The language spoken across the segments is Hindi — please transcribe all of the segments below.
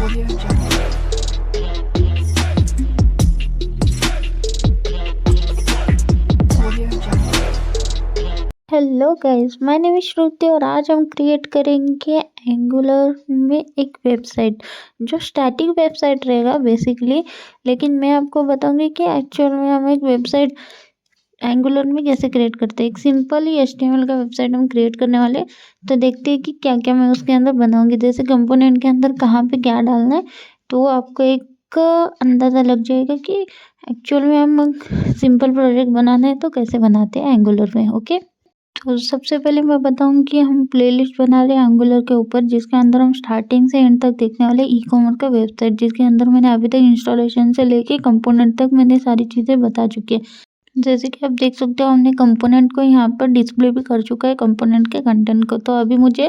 Audio Jungle. Audio Jungle. Hello guys, my name is Shruti और आज हम क्रिएट करेंगे एंगुलर में एक वेबसाइट जो स्टैटिक वेबसाइट रहेगा बेसिकली। लेकिन मैं आपको बताऊंगी कि एक्चुअल में हम एक वेबसाइट एंगुलर में कैसे क्रिएट करते हैं। एक सिंपल ही HTML का वेबसाइट हम क्रिएट करने वाले। तो देखते हैं कि क्या क्या मैं उसके अंदर बनाऊंगी, जैसे कंपोनेंट के अंदर कहाँ पे क्या डालना है, तो आपको एक अंदाज़ा लग जाएगा कि एक्चुअल में हम सिंपल प्रोजेक्ट बनाना है तो कैसे बनाते हैं एंगुलर में। ओके, तो सबसे पहले मैं बताऊँ कि हम प्लेलिस्ट बना रहे हैं एंगुलर के ऊपर, जिसके अंदर हम स्टार्टिंग से एंड तक देखने वाले ई-कॉमर्स का वेबसाइट, जिसके अंदर मैंने अभी तक इंस्टॉलेशन से लेके कंपोनेंट तक मैंने सारी चीज़ें बता चुकी है। जैसे कि आप देख सकते हो हमने कंपोनेंट को यहाँ पर डिस्प्ले भी कर चुका है, कंपोनेंट के कंटेंट को। तो अभी मुझे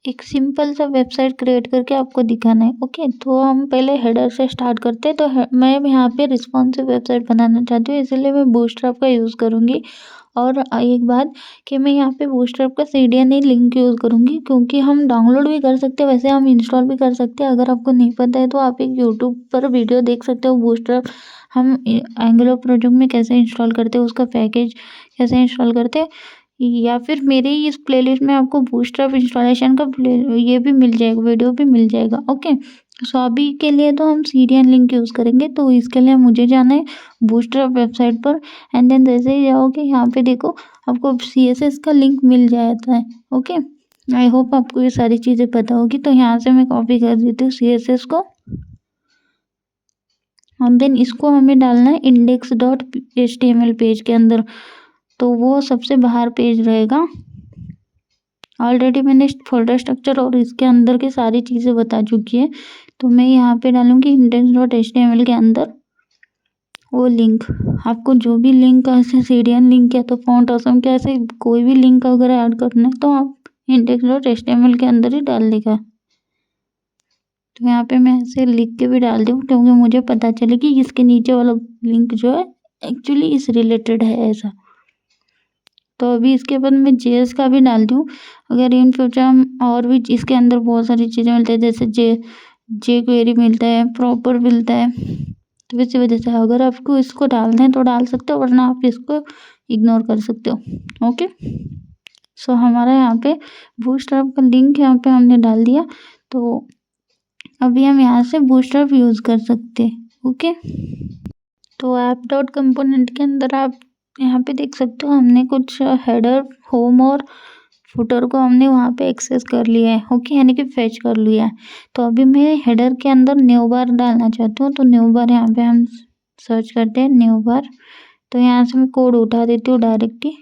एक सिंपल सा वेबसाइट क्रिएट करके आपको दिखाना है। ओके, तो हम पहले हेडर से स्टार्ट करते हैं। तो मैं यहाँ पे रिस्पॉन्सिव वेबसाइट बनाना चाहती हूँ, इसलिए मैं बूटस्ट्रैप का यूज़ करूँगी। और एक बात कि मैं यहाँ पे बूटस्ट्रैप का CDN लिंक यूज़ करूँगी, क्योंकि हम डाउनलोड भी कर सकते हैं, वैसे हम इंस्टॉल भी कर सकते हैं। अगर आपको नहीं पता है तो आप एक यूट्यूब पर वीडियो देख सकते हो, बूटस्ट्रैप हम एंगुलर प्रोजेक्ट में कैसे इंस्टॉल करते हैं, उसका पैकेज कैसे इंस्टॉल करते हैं, या फिर मेरे ही इस प्लेलिस्ट में आपको बूटस्ट्रैप इंस्टॉलेशन का ये भी मिल जाएगा, वीडियो भी मिल जाएगा। ओके, सो अभी के लिए तो हम CDN लिंक यूज़ करेंगे। तो इसके लिए मुझे जाना है बूटस्ट्रैप वेबसाइट पर, एंड देन जैसे ही जाओगे यहाँ पे देखो आपको CSS का लिंक मिल जाता है। ओके, आई होप आपको ये सारी चीज़ें पता होगी। तो यहाँ से मैं कॉपी कर देती हूँ CSS को, और देन इसको हमें डालना है index.html पेज के अंदर। तो वो सबसे बाहर पेज रहेगा। ऑलरेडी मैंने फोल्डर स्ट्रक्चर और इसके अंदर की सारी चीज़ें बता चुकी है। तो मैं यहाँ पे डालूँगी index.html के अंदर वो लिंक। आपको जो भी लिंक ऐसे CDN लिंक या तो फॉन्ट ऑसम के ऐसे कोई भी लिंक अगर ऐड करना है तो आप index.html के अंदर ही डाल देगा। तो यहाँ पे मैं ऐसे लिख के भी डाल दूँ, क्योंकि मुझे पता चले कि इसके नीचे वाला लिंक जो है एक्चुअली इस रिलेटेड है ऐसा। तो अभी इसके बाद मैं JS का भी डाल दूँ। अगर इन फ्यूचर हम और भी इसके अंदर बहुत सारी चीज़ें मिलती है, जैसे जे क्वेरी मिलता है, प्रॉपर मिलता है। तो इसी वजह से अगर आपको इसको डालना है तो डाल सकते हो, वरना आप इसको इग्नोर कर सकते हो। ओके, सो हमारा यहाँ पे बूटस्ट्रैप का लिंक यहाँ पे हमने डाल दिया। तो अभी हम यहाँ से बूटस्ट्रैप यूज़ कर सकते हैं। ओके, तो app.component के अंदर आप यहाँ पे देख सकते हो हमने कुछ हेडर, होम और फुटर को हमने वहाँ पे एक्सेस कर लिया है। ओके, यानी कि फेच कर लिया है। तो अभी मैं हेडर के अंदर न्यू बार डालना चाहती हूँ। तो न्यू बार यहाँ पे हम सर्च करते हैं न्यू बार। तो यहाँ से मैं कोड उठा देती हूँ डायरेक्टली।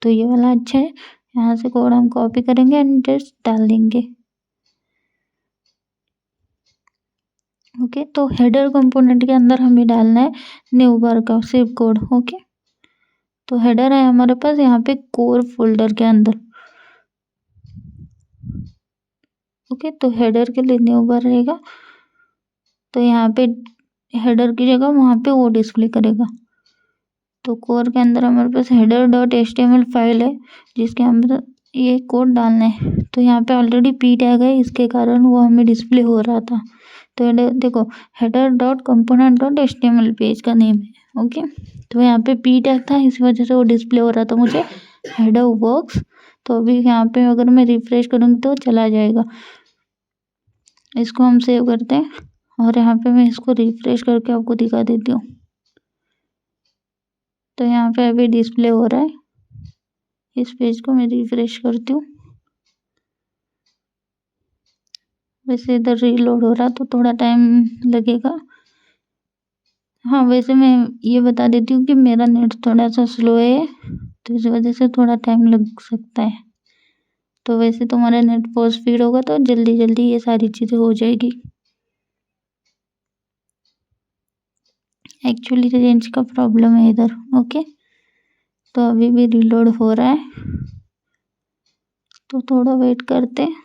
तो ये वाला अच्छा है, यहाँ से कोड हम कॉपी करेंगे एंड जस्ट डाल देंगे। ओके, तो हेडर कंपोनेंट के अंदर हमें डालना है न्यू बार का सिर्फ कोड। ओके, तो हेडर है हमारे पास यहाँ पे कोर फोल्डर के अंदर। ओके, तो हेडर के लिए न्यू बार रहेगा। तो यहाँ पे हेडर की जगह वहाँ पे वो डिस्प्ले करेगा। तो कोर के अंदर हमारे पास header.html फाइल है, जिसके अंदर ये कोड डालना है। तो यहाँ पे ऑलरेडी p टैग है, इसके कारण वो हमें डिस्प्ले हो रहा था। तो देखो header.component.html पेज का नेम है। ओके, तो यहाँ पे p टैग था, इसी वजह से वो डिस्प्ले हो रहा था मुझे हेडर वर्क्स। तो अभी यहाँ पे अगर मैं रिफ्रेश करूँगी तो चला जाएगा। इसको हम सेव करते हैं और यहाँ पे मैं इसको रिफ्रेश करके आपको दिखा देती हूँ। तो यहाँ पे अभी डिस्प्ले हो रहा है। इस पेज को मैं रिफ्रेश करती हूँ। वैसे इधर रीलोड हो रहा तो थोड़ा टाइम लगेगा। हाँ, वैसे मैं ये बता देती हूँ कि मेरा नेट थोड़ा सा स्लो है, तो इस वजह से थोड़ा टाइम लग सकता है। तो वैसे तुम्हारा नेट बहुत स्पीड होगा तो जल्दी जल्दी ये सारी चीज़ें हो जाएगी। एक्चुअली रेंज का प्रॉब्लम है इधर। ओके, तो अभी भी रीलोड हो रहा है, तो थोड़ा वेट करते हैं।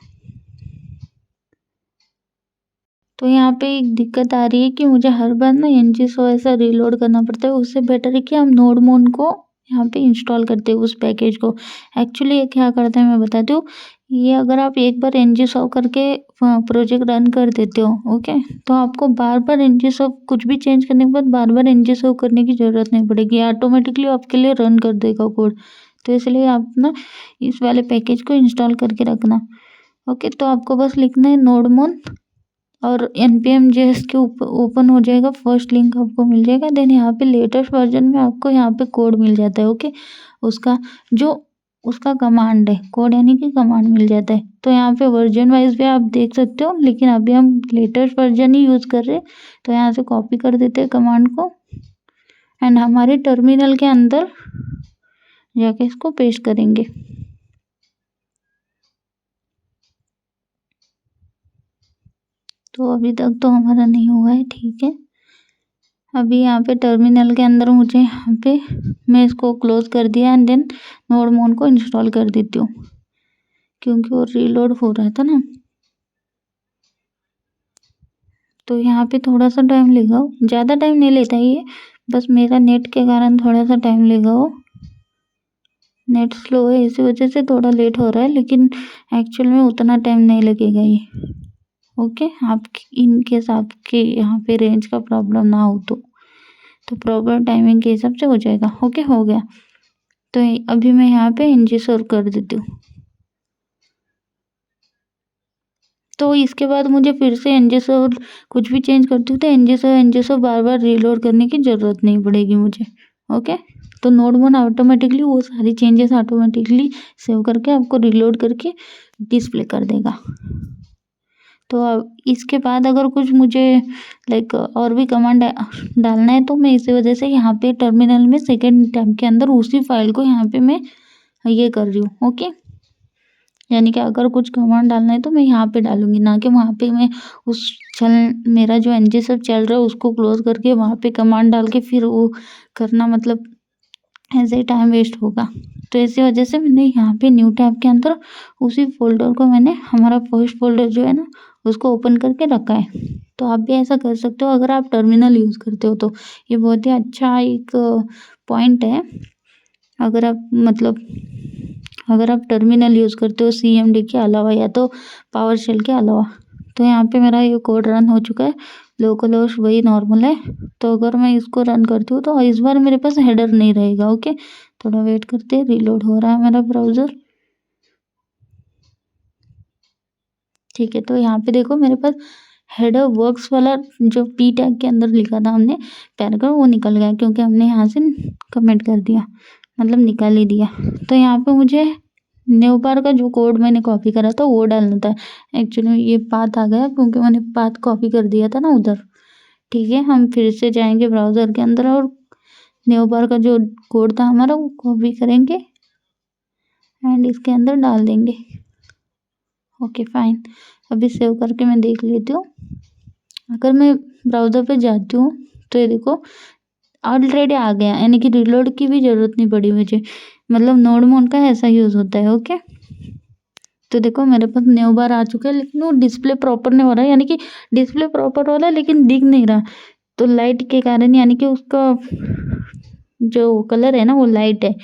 तो यहाँ पे एक दिक्कत आ रही है कि मुझे हर बार ना ngSo ऐसा रीलोड करना पड़ता है। उससे बेटर है कि हम नोडमोन को यहाँ पे इंस्टॉल करते हैं उस पैकेज को। एक्चुअली ये क्या करता है मैं बताती हूँ। ये अगर आप एक बार NGSoft करके प्रोजेक्ट रन कर देते हो, ओके, तो आपको बार-बार NGSoft कुछ भी चेंज करने के बाद बार-बार NGSoft करने की ज़रूरत नहीं पड़ेगी, ऑटोमेटिकली आपके लिए रन कर देगा कोड। तो इसलिए आप ना इस वाले पैकेज को इंस्टॉल करके रखना, ओके। तो आपको बस लिखना है nodemon और npm JS के ऊपर ओपन हो जाएगा, फर्स्ट लिंक आपको मिल जाएगा। देन यहाँ पे लेटेस्ट वर्जन में आपको यहाँ पे कोड मिल जाता है, ओके। उसका जो उसका कमांड है, कोड यानी कि कमांड मिल जाता है। तो यहाँ पे वर्जन वाइज भी आप देख सकते हो, लेकिन अभी हम लेटेस्ट वर्जन ही यूज़ कर रहे हैं। तो यहाँ से कॉपी कर देते हैं कमांड को एंड हमारे टर्मिनल के अंदर जाके इसको पेस्ट करेंगे। तो अभी तक तो हमारा नहीं हुआ है, ठीक है। अभी यहाँ पे टर्मिनल के अंदर मुझे यहाँ पे मैं इसको क्लोज कर दिया एंड देन nodemon को इंस्टॉल कर देती हूँ, क्योंकि वो रीलोड हो रहा था ना। तो यहाँ पे थोड़ा सा टाइम लेगा, ज़्यादा टाइम नहीं लेता ये, बस मेरा नेट के कारण थोड़ा सा टाइम लेगा। वो नेट स्लो है इसी वजह से थोड़ा लेट हो रहा है, लेकिन एक्चुअल में उतना टाइम नहीं लगेगा ये, ओके। आप इन केस आपके यहाँ पे रेंज का प्रॉब्लम ना हो तो प्रॉपर टाइमिंग के हिसाब से हो जाएगा, ओके। हो गया। तो अभी मैं यहाँ पे NGSoft कर देती हूँ। तो इसके बाद मुझे फिर से NGSoft कुछ भी चेंज करती हूँ तो NGSoft बार बार रीलोड करने की ज़रूरत नहीं पड़ेगी मुझे, ओके। तो nodemon ऑटोमेटिकली वो सारी चेंजेस ऑटोमेटिकली सेव करके आपको रीलोड करके डिस्प्ले कर देगा। तो अब इसके बाद अगर कुछ मुझे लाइक और भी कमांड डालना है तो मैं इसी वजह से यहाँ पे टर्मिनल में सेकेंड टैब के अंदर उसी फाइल को यहाँ पे मैं ये कर रही हूँ, ओके। यानी कि अगर कुछ कमांड डालना है तो मैं यहाँ पे डालूंगी, ना कि वहाँ पे मैं उस मेरा जो NGSoft चल रहा है उसको क्लोज करके वहाँ पे कमांड डाल के फिर वो करना, मतलब ऐसे ही टाइम वेस्ट होगा। तो इसी वजह से मैंने यहाँ पे न्यू टैब के अंदर उसी फोल्डर को मैंने हमारा फर्स्ट फोल्डर जो है ना उसको ओपन करके रखा है। तो आप भी ऐसा कर सकते हो अगर आप टर्मिनल यूज़ करते हो तो। ये बहुत ही अच्छा एक पॉइंट है। अगर आप मतलब अगर आप टर्मिनल यूज़ करते हो CMD के अलावा या तो पावर शेल के अलावा। तो यहाँ पे मेरा ये कोड रन हो चुका है, लोकल होस्ट वही नॉर्मल है। तो अगर मैं इसको रन करती हूँ तो इस बार मेरे पास हेडर नहीं रहेगा, ओके। थोड़ा वेट करते हैं, रीलोड हो रहा है मेरा ब्राउज़र, ठीक है। तो यहाँ पे देखो मेरे पास हेडर वर्क्स वाला जो P टैग के अंदर लिखा था हमने पैराग्राफ, वो निकल गया क्योंकि हमने यहाँ से कमेंट कर दिया, मतलब निकाल ही दिया। तो यहाँ पे मुझे न्यू बार का जो कोड मैंने कॉपी करा था वो डालना था। एक्चुअली ये पाथ आ गया क्योंकि मैंने पाथ कॉपी कर दिया था ना उधर, ठीक है। हम फिर से जाएंगे ब्राउज़र के अंदर और न्यू बार का जो कोड था हमारा वो कॉपी करेंगे एंड इसके अंदर डाल देंगे, ओके फाइन। अभी सेव करके मैं देख लेती हूँ। अगर मैं ब्राउज़र पे जाती हूँ तो ये देखो ऑलरेडी आ गया, यानी कि रीलोड की भी ज़रूरत नहीं पड़ी मुझे, मतलब nodemon का ऐसा यूज़ होता है, ओके। तो देखो मेरे पास न्यू बार आ चुका है, लेकिन वो डिस्प्ले प्रॉपर नहीं हो रहा है, यानी कि डिस्प्ले प्रॉपर हो रहा है लेकिन दिख नहीं रहा। तो लाइट के कारण, यानी कि उसका जो कलर है ना वो लाइट है,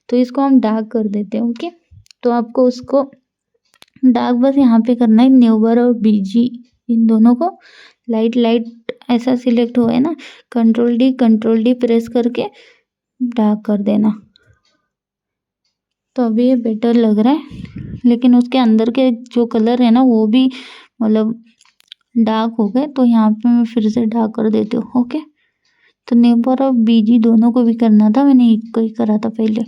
तो इसको हम डार्क कर देते हैं, ओके। तो आपको उसको डार्क बस यहाँ पे करना है, न्यू बार और BG इन दोनों को लाइट लाइट ऐसा सिलेक्ट हुआ है ना, कंट्रोल डी प्रेस करके डार्क कर देना। तो अभी ये बेटर लग रहा है, लेकिन उसके अंदर के जो कलर है ना वो भी मतलब डार्क हो गए। तो यहाँ पे मैं फिर से डार्क कर देती हूँ, ओके। तो नेबर और BG दोनों को भी करना था, मैंने एक को ही करा था पहले,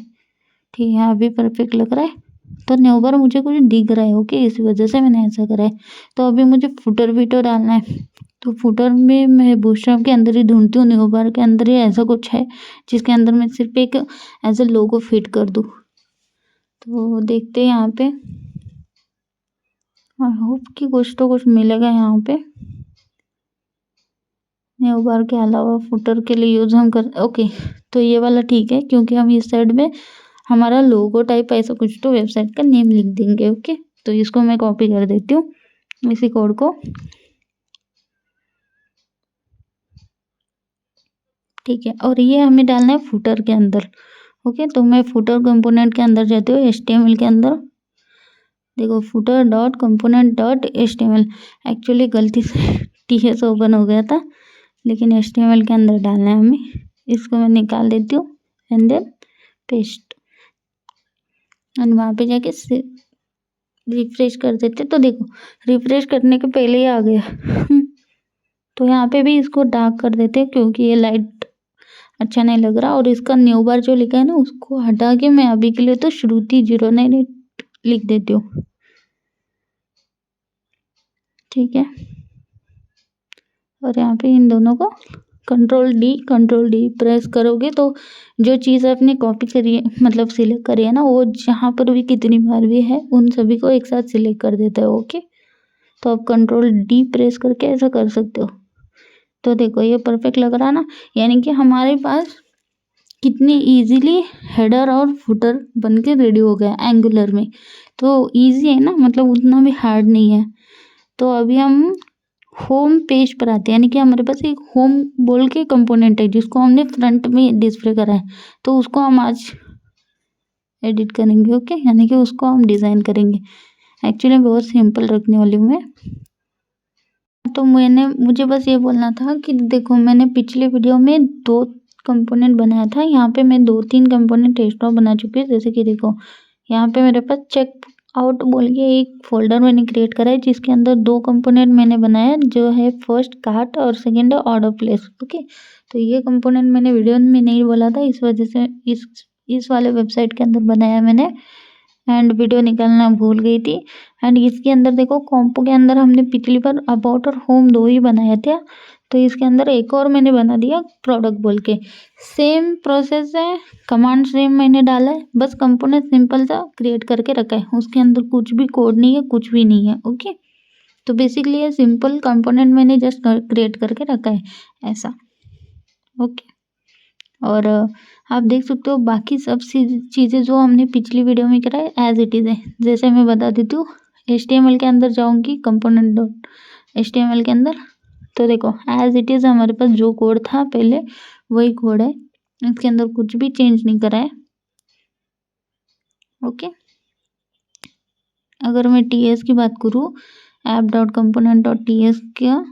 ठीक है। अभी परफेक्ट लग रहा है। तो नेबर मुझे कुछ दिख रहा है, ओके, इस वजह से मैंने ऐसा करा है। तो अभी मुझे फुटर वीटर डालना है, तो फुटर में मैं बूटस्ट्रैप के अंदर ही ढूंढती हूँ, न्यू बार के अंदर ही ऐसा कुछ है जिसके अंदर मैं सिर्फ एक एज ए लोगो फिट कर दूँ। तो देखते हैं यहाँ पे, आई होप कि कुछ तो कुछ मिलेगा यहाँ पे। न्यू बार के अलावा फुटर के लिए यूज़ हम कर, ओके। तो ये वाला ठीक है क्योंकि हम इस साइड में हमारा लोगो टाइप ऐसा कुछ तो वेबसाइट का नेम लिख देंगे, ओके। तो इसको मैं कॉपी कर देती हूँ इसी कोड को, ठीक है। और ये हमें डालना है फुटर के अंदर, ओके। तो मैं फुटर कंपोनेंट के अंदर जाती हूँ, HTML के अंदर, देखो footer dot component dot HTML, actually गलती से TS ओपन हो गया था, लेकिन HTML के अंदर डालना है हमें। इसको मैं निकाल देती हूँ एंड देन पेस्ट, एंड वहाँ पे जाके रिफ्रेश कर देते। तो देखो रिफ्रेश करने के पहले ही आ गया। तो यहाँ पे भी इसको डार्क कर देते हैं क्योंकि ये लाइट अच्छा नहीं लग रहा। और इसका न्यू बार जो लिखा है ना, उसको हटा के मैं अभी के लिए तो श्रुति 09 लिख देती हूँ, ठीक है। और यहाँ पे इन दोनों को कंट्रोल डी प्रेस करोगे तो जो चीज़ आपने कॉपी करी है, मतलब सिलेक्ट करी है ना, वो जहाँ पर भी कितनी बार भी है उन सभी को एक साथ सिलेक्ट कर देता है। ओके, तो आप कंट्रोल डी प्रेस करके ऐसा कर सकते हो। तो देखो ये परफेक्ट लग रहा ना, यानी कि हमारे पास कितनी इजीली हेडर और फुटर बन के रेडी हो गया एंगुलर में। तो इजी है ना, मतलब उतना भी हार्ड नहीं है। तो अभी हम होम पेज पर आते हैं, यानी कि हमारे पास एक होम बोल के कंपोनेंट है जिसको हमने फ्रंट में डिस्प्ले करा है। तो उसको हम आज एडिट करेंगे, ओके, यानी कि उसको हम डिज़ाइन करेंगे। एक्चुअली बहुत सिंपल रखने वाली हूँ मैं। तो मुझे बस ये बोलना था कि देखो मैंने पिछले वीडियो में 2 कंपोनेंट बनाया था, यहाँ पे मैं 2-3 कंपोनेंट एक्स्ट्रा बना चुकी हूँ। जैसे कि देखो यहाँ पे मेरे पास चेक आउट बोल के एक फोल्डर मैंने क्रिएट करा है जिसके अंदर 2 कंपोनेंट मैंने बनाया, जो है फर्स्ट कार्ट और सेकंड है ऑर्डर प्लेस। ओके, तो ये कंपोनेंट मैंने वीडियो में नहीं बोला था, इस वजह से इस वाले वेबसाइट के अंदर बनाया मैंने, एंड वीडियो निकालना भूल गई थी। एंड इसके अंदर देखो कॉम्पो के अंदर हमने पिछली बार अबाउट और होम 2 ही बनाए थे, तो इसके अंदर एक और मैंने बना दिया प्रोडक्ट बोल के। सेम प्रोसेस है, कमांड सेम मैंने डाला है, बस कंपोनेंट सिंपल सा क्रिएट करके रखा है, उसके अंदर कुछ भी कोड नहीं है, कुछ भी नहीं है। ओके, तो बेसिकली ये सिंपल कंपोनेंट मैंने जस्ट क्रिएट करके रखा है ऐसा। ओके, और आप देख सकते हो बाकी सब चीज़ें जो हमने पिछली वीडियो में करा है एज इट इज़ है। जैसे मैं बता देती हूँ, HTML के अंदर जाऊँगी कंपोनेंट डॉट HTML के अंदर, तो देखो एज इट इज़ हमारे पास जो कोड था पहले वही कोड है, इसके अंदर कुछ भी चेंज नहीं करा है। ओके, अगर मैं TS की बात करूँ, app dot component dot TS का,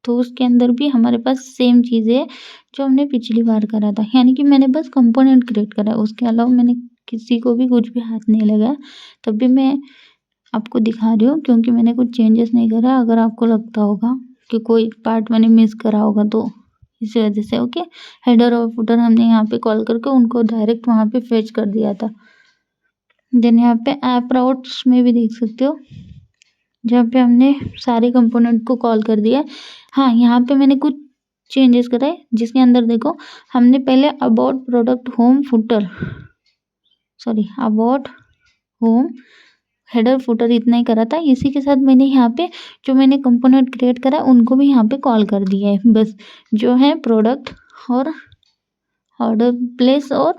तो उसके अंदर भी हमारे पास सेम चीज़ है जो हमने पिछली बार करा था, यानी कि मैंने बस कंपोनेंट क्रिएट करा है, उसके अलावा मैंने किसी को भी कुछ भी हाथ नहीं लगाया। तब भी मैं आपको दिखा रही हूँ क्योंकि मैंने कुछ चेंजेस नहीं करा। अगर आपको लगता होगा कि कोई पार्ट मैंने मिस करा होगा तो इसी वजह से। ओके, हेडर और फुटर हमने यहाँ पे कॉल करके उनको डायरेक्ट वहाँ पे फेच कर दिया था। देन यहाँ पे ऐप राउट्स में भी देख सकते हो, जहाँ पे हमने सारे कंपोनेंट को कॉल कर दिया। हाँ, यहाँ पे मैंने कुछ चेंजेस कराए जिसके अंदर देखो हमने पहले about product home footer, sorry about home header footer इतना ही करा था। इसी के साथ मैंने यहाँ पे जो मैंने कंपोनेंट क्रिएट करा उनको भी यहाँ पे कॉल कर दिया है, बस जो है प्रोडक्ट और ऑर्डर प्लेस और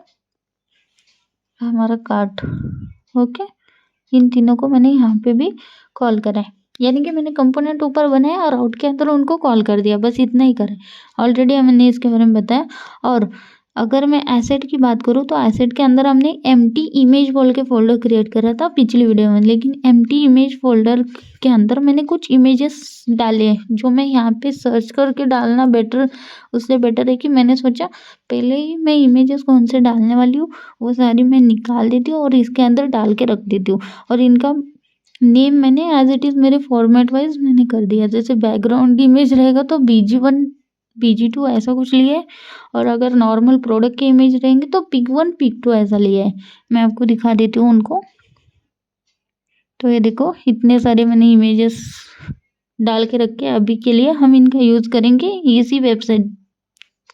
हमारा कार्ट। ओके, इन तीनों को मैंने यहाँ पे भी कॉल करा है, यानी कि मैंने कंपोनेंट ऊपर बनाया और आउट के अंदर उनको कॉल कर दिया, बस इतना ही करा है। ऑलरेडी मैंने इसके बारे में बताया। और अगर मैं एसेट की बात करूँ तो एसेट के अंदर हमने एम्प्टी इमेज बोल के फोल्डर क्रिएट करा था पिछली वीडियो में, लेकिन एम्प्टी इमेज फोल्डर के अंदर मैंने कुछ इमेजेस डाले हैं जो मैं यहाँ पे सर्च करके डालना बेटर, उससे बेटर है कि मैंने सोचा पहले ही मैं इमेजेस कौन से डालने वाली हूँ वो सारी मैं निकाल देती हूँ और इसके अंदर डाल के रख देती हूँ। और इनका नेम मैंने एज इट इज़ मेरे फॉर्मेट वाइज मैंने कर दिया, जैसे बैकग्राउंड इमेज रहेगा तो BG1 BG2 ऐसा कुछ लिया है, और अगर नॉर्मल प्रोडक्ट के इमेज रहेंगे तो पिक1 पिक2 ऐसा लिया है। मैं आपको दिखा देती हूँ उनको। तो ये देखो इतने सारे मैंने इमेजेस डाल के रखे, अभी के लिए हम इनका यूज़ करेंगे इसी वेबसाइट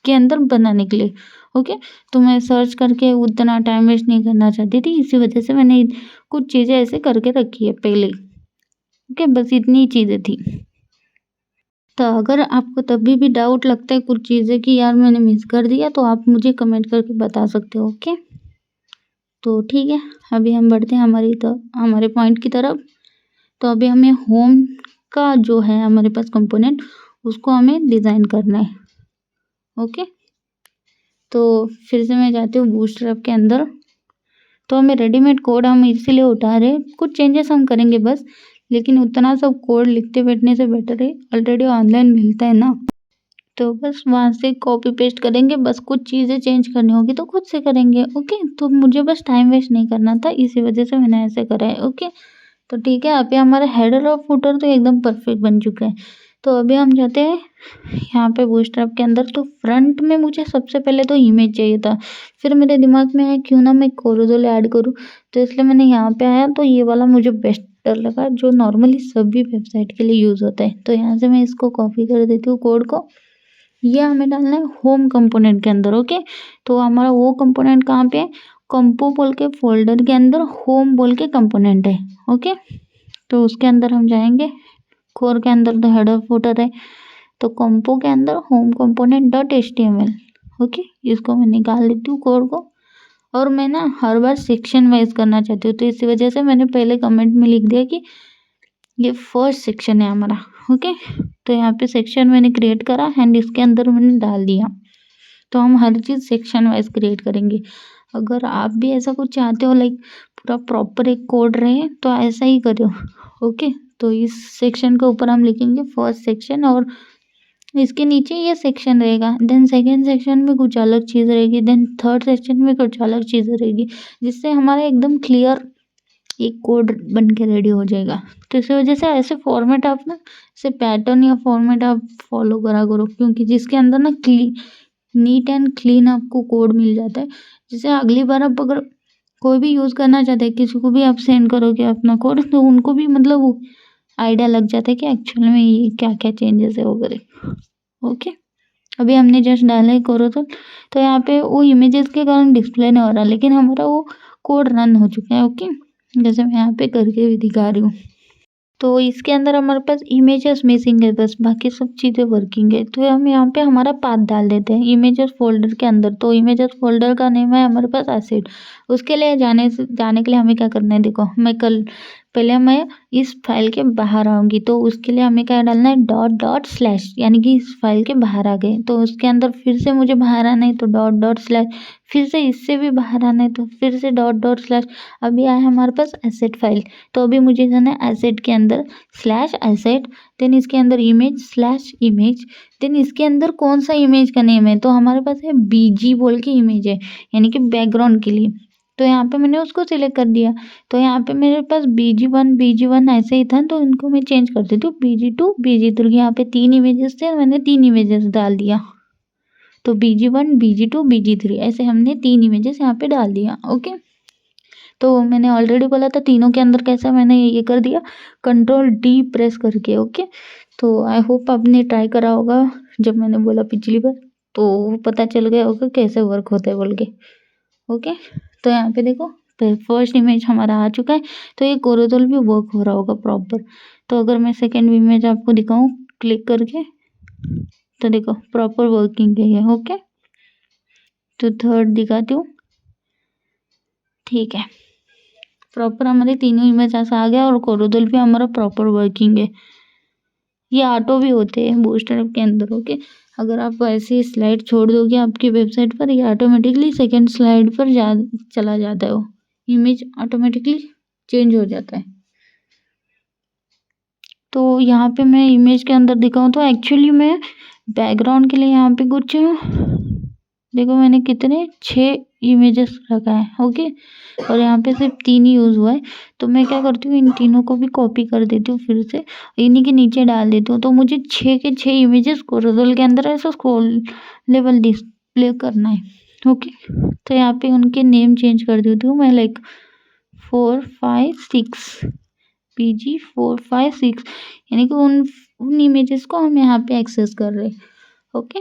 के अंदर बनाने के लिए। ओके, तो मैं सर्च करके उतना टाइम वेस्ट नहीं करना चाहती थी, इसी वजह से मैंने कुछ चीज़ें ऐसे करके रखी है पहले। ओके, बस इतनी चीज़ें थी। तो अगर आपको तभी भी डाउट लगता है कुछ चीज़ें कि यार मैंने मिस कर दिया, तो आप मुझे कमेंट करके बता सकते हो। ओके, तो ठीक है, अभी हम बढ़ते हैं हमारे पॉइंट की तरफ। तो अभी हमें होम का जो है हमारे पास कंपोनेंट उसको हमें डिज़ाइन करना है। ओके, तो फिर से मैं जाती हूँ बूटस्ट्रैप के अंदर। तो हमें रेडीमेड कोड हम इसीलिए उठा रहे हैं, कुछ चेंजेस हम करेंगे बस, लेकिन उतना सब कोड लिखते बैठने से बेटर है ऑलरेडी ऑनलाइन मिलता है ना, तो बस वहाँ से कॉपी पेस्ट करेंगे, बस कुछ चीज़ें चेंज करनी होगी तो खुद से करेंगे। ओके, तो मुझे बस टाइम वेस्ट नहीं करना था, इसी वजह से मैंने ऐसे करा है। ओके, तो ठीक है, अभी हमारा हेडर और फुटर तो एकदम परफेक्ट बन चुका है। तो अभी हम जाते हैं यहाँ पे बूटस्ट्रैप के अंदर। तो फ्रंट में मुझे सबसे पहले तो इमेज चाहिए था, फिर मेरे दिमाग में आया क्यों ना मैं कोरोजोल ऐड करूँ, तो इसलिए मैंने यहाँ पे आया, तो ये वाला मुझे बेस्टर लगा जो नॉर्मली सभी वेबसाइट के लिए यूज़ होता है। तो यहाँ से मैं इसको कॉपी कर देती हूँ कोड को, ये हमें डालना है होम कंपोनेंट के अंदर। ओके, तो हमारा वो कंपोनेंट कहाँ पे है, कंपो बोल के फोल्डर के अंदर होम बोल के कंपोनेंट है। ओके, तो उसके अंदर हम जाएंगे, कोर के अंदर तो हेडर फुटर है, तो कंपो के अंदर home component dot HTML। Okay, इसको मैं निकाल लेती हूँ कोड को, और मैं ना हर बार सेक्शन वाइज करना चाहती हूँ, तो इसी वजह से मैंने पहले कमेंट में लिख दिया कि ये फर्स्ट सेक्शन है हमारा। ओके, तो यहाँ पे सेक्शन मैंने क्रिएट करा एंड इसके अंदर मैंने डाल दिया। तो हम हर चीज़ सेक्शन वाइज क्रिएट करेंगे। अगर आप भी ऐसा कुछ चाहते हो लाइक पूरा प्रॉपर एक कोड रहे तो ऐसा ही करो। ओके, तो इस सेक्शन के ऊपर हम लिखेंगे फर्स्ट सेक्शन, और इसके नीचे ये सेक्शन रहेगा, देन सेकेंड सेक्शन में कुछ अलग चीज़ रहेगी, देन थर्ड सेक्शन में कुछ अलग चीज़ रहेगी, जिससे हमारा एकदम क्लियर एक कोड बन के रेडी हो जाएगा। तो इस वजह से ऐसे फॉर्मेट आप ना, ऐसे पैटर्न या फॉर्मेट आप फॉलो करा करो, क्योंकि जिसके अंदर ना नीट एंड क्लीन आपको कोड मिल जाता है, जिससे अगली बार आप अगर कोई भी यूज़ करना चाहते हैं, किसी को भी आप सेंड करोगे अपना कोड, तो उनको भी मतलब वो आइडिया लग जाता है कि एक्चुअल में ये क्या क्या चेंजेस है वगैरह। ओके, अभी हमने जस्ट डाला है कोरोजोल, तो यहाँ पे वो इमेजेस के कारण डिस्प्ले नहीं हो रहा, लेकिन हमारा वो कोड रन हो चुका है। ओके, जैसे मैं यहाँ पे करके भी दिखा रही हूँ। तो इसके अंदर हमारे पास इमेजेस मिसिंग है, बस बाकी सब चीज़ें वर्किंग है। तो हम यहाँ पे हमारा पाथ डाल देते हैं इमेजेस फोल्डर के अंदर। तो इमेजेस फोल्डर का नेम है हमारे पास एसिड। उसके लिए जाने के लिए हमें क्या करना है, देखो पहले मैं इस फाइल के बाहर आऊँगी, तो उसके लिए हमें क्या डालना है, डॉट डॉट स्लैश, यानी कि इस फाइल के बाहर आ गए, तो उसके अंदर फिर से मुझे बाहर आना है, तो डॉट डॉट स्लैश, फिर से इससे भी बाहर आना है, तो फिर से डॉट डॉट स्लैश। अभी आया हमारे पास एसेट फाइल, तो अभी मुझे जाना है एसेट के अंदर स्लैश एसेट, देन इसके अंदर इमेज स्लैश इमेज, देन इसके अंदर कौन सा इमेज का नेम है, तो हमारे पास है BG बोल के इमेज है, यानी कि बैकग्राउंड के लिए। तो यहाँ पे मैंने उसको सिलेक्ट कर दिया, तो यहाँ पे मेरे पास BG1 ऐसे ही था, तो इनको मैं चेंज कर देती हूँ BG2 BG3। यहाँ पे 3 इमेजेस थे, मैंने 3 इमेजेस डाल दिया, तो BG1 BG2 BG3 ऐसे हमने 3 इमेजेस यहाँ पे डाल दिया। ओके, तो मैंने ऑलरेडी बोला था तीनों के अंदर कैसा मैंने ये कर दिया, Ctrl+D प्रेस करके। ओके, तो आई होप आपने ट्राई करा होगा जब मैंने बोला पिछली बार, तो पता चल गया होगा कैसे वर्क होता है बोल के। ओके, तो यहाँ पे देखो फर्स्ट इमेज हमारा आ चुका है, तो ये कोरोजोल भी वर्क हो रहा होगा प्रॉपर। तो अगर मैं सेकेंड इमेज आपको दिखाऊँ क्लिक करके, तो देखो प्रॉपर वर्किंग है ये। ओके, तो थर्ड दिखाती हूँ, ठीक है, प्रॉपर हमारे तीनों इमेज ऐसा आ गया, और कोरोजोल भी हमारा प्रॉपर वर्किंग है। ये ऑटो भी होते हैं बूटस्ट्रैप के अंदर। ओके, अगर आप ऐसे स्लाइड छोड़ दोगे आपकी वेबसाइट पर, ये ऑटोमेटिकली सेकंड स्लाइड पर चला जाता है, वो इमेज ऑटोमेटिकली चेंज हो जाता है। तो यहाँ पे मैं इमेज के अंदर दिखाऊँ तो एक्चुअली मैं बैकग्राउंड के लिए यहाँ पे कुछ देखो मैंने कितने 6 इमेजेस रखा है। ओके, और यहाँ पे सिर्फ 3 ही यूज़ हुआ है, तो मैं क्या करती हूँ इन तीनों को भी कॉपी कर देती हूँ, फिर से इन्हीं के नीचे डाल देती हूँ। तो मुझे 6 के 6 इमेजेस कोरोजोल के अंदर ऐसा स्क्रॉल लेवल डिस्प्ले करना है। ओके, तो यहाँ पे उनके नेम चेंज कर देती हूँ मैं, लाइक 4 5 6 PG 4 5 6, यानी कि उन इमेजेस को हम यहाँ पे एक्सेस कर रहे हैं। ओके,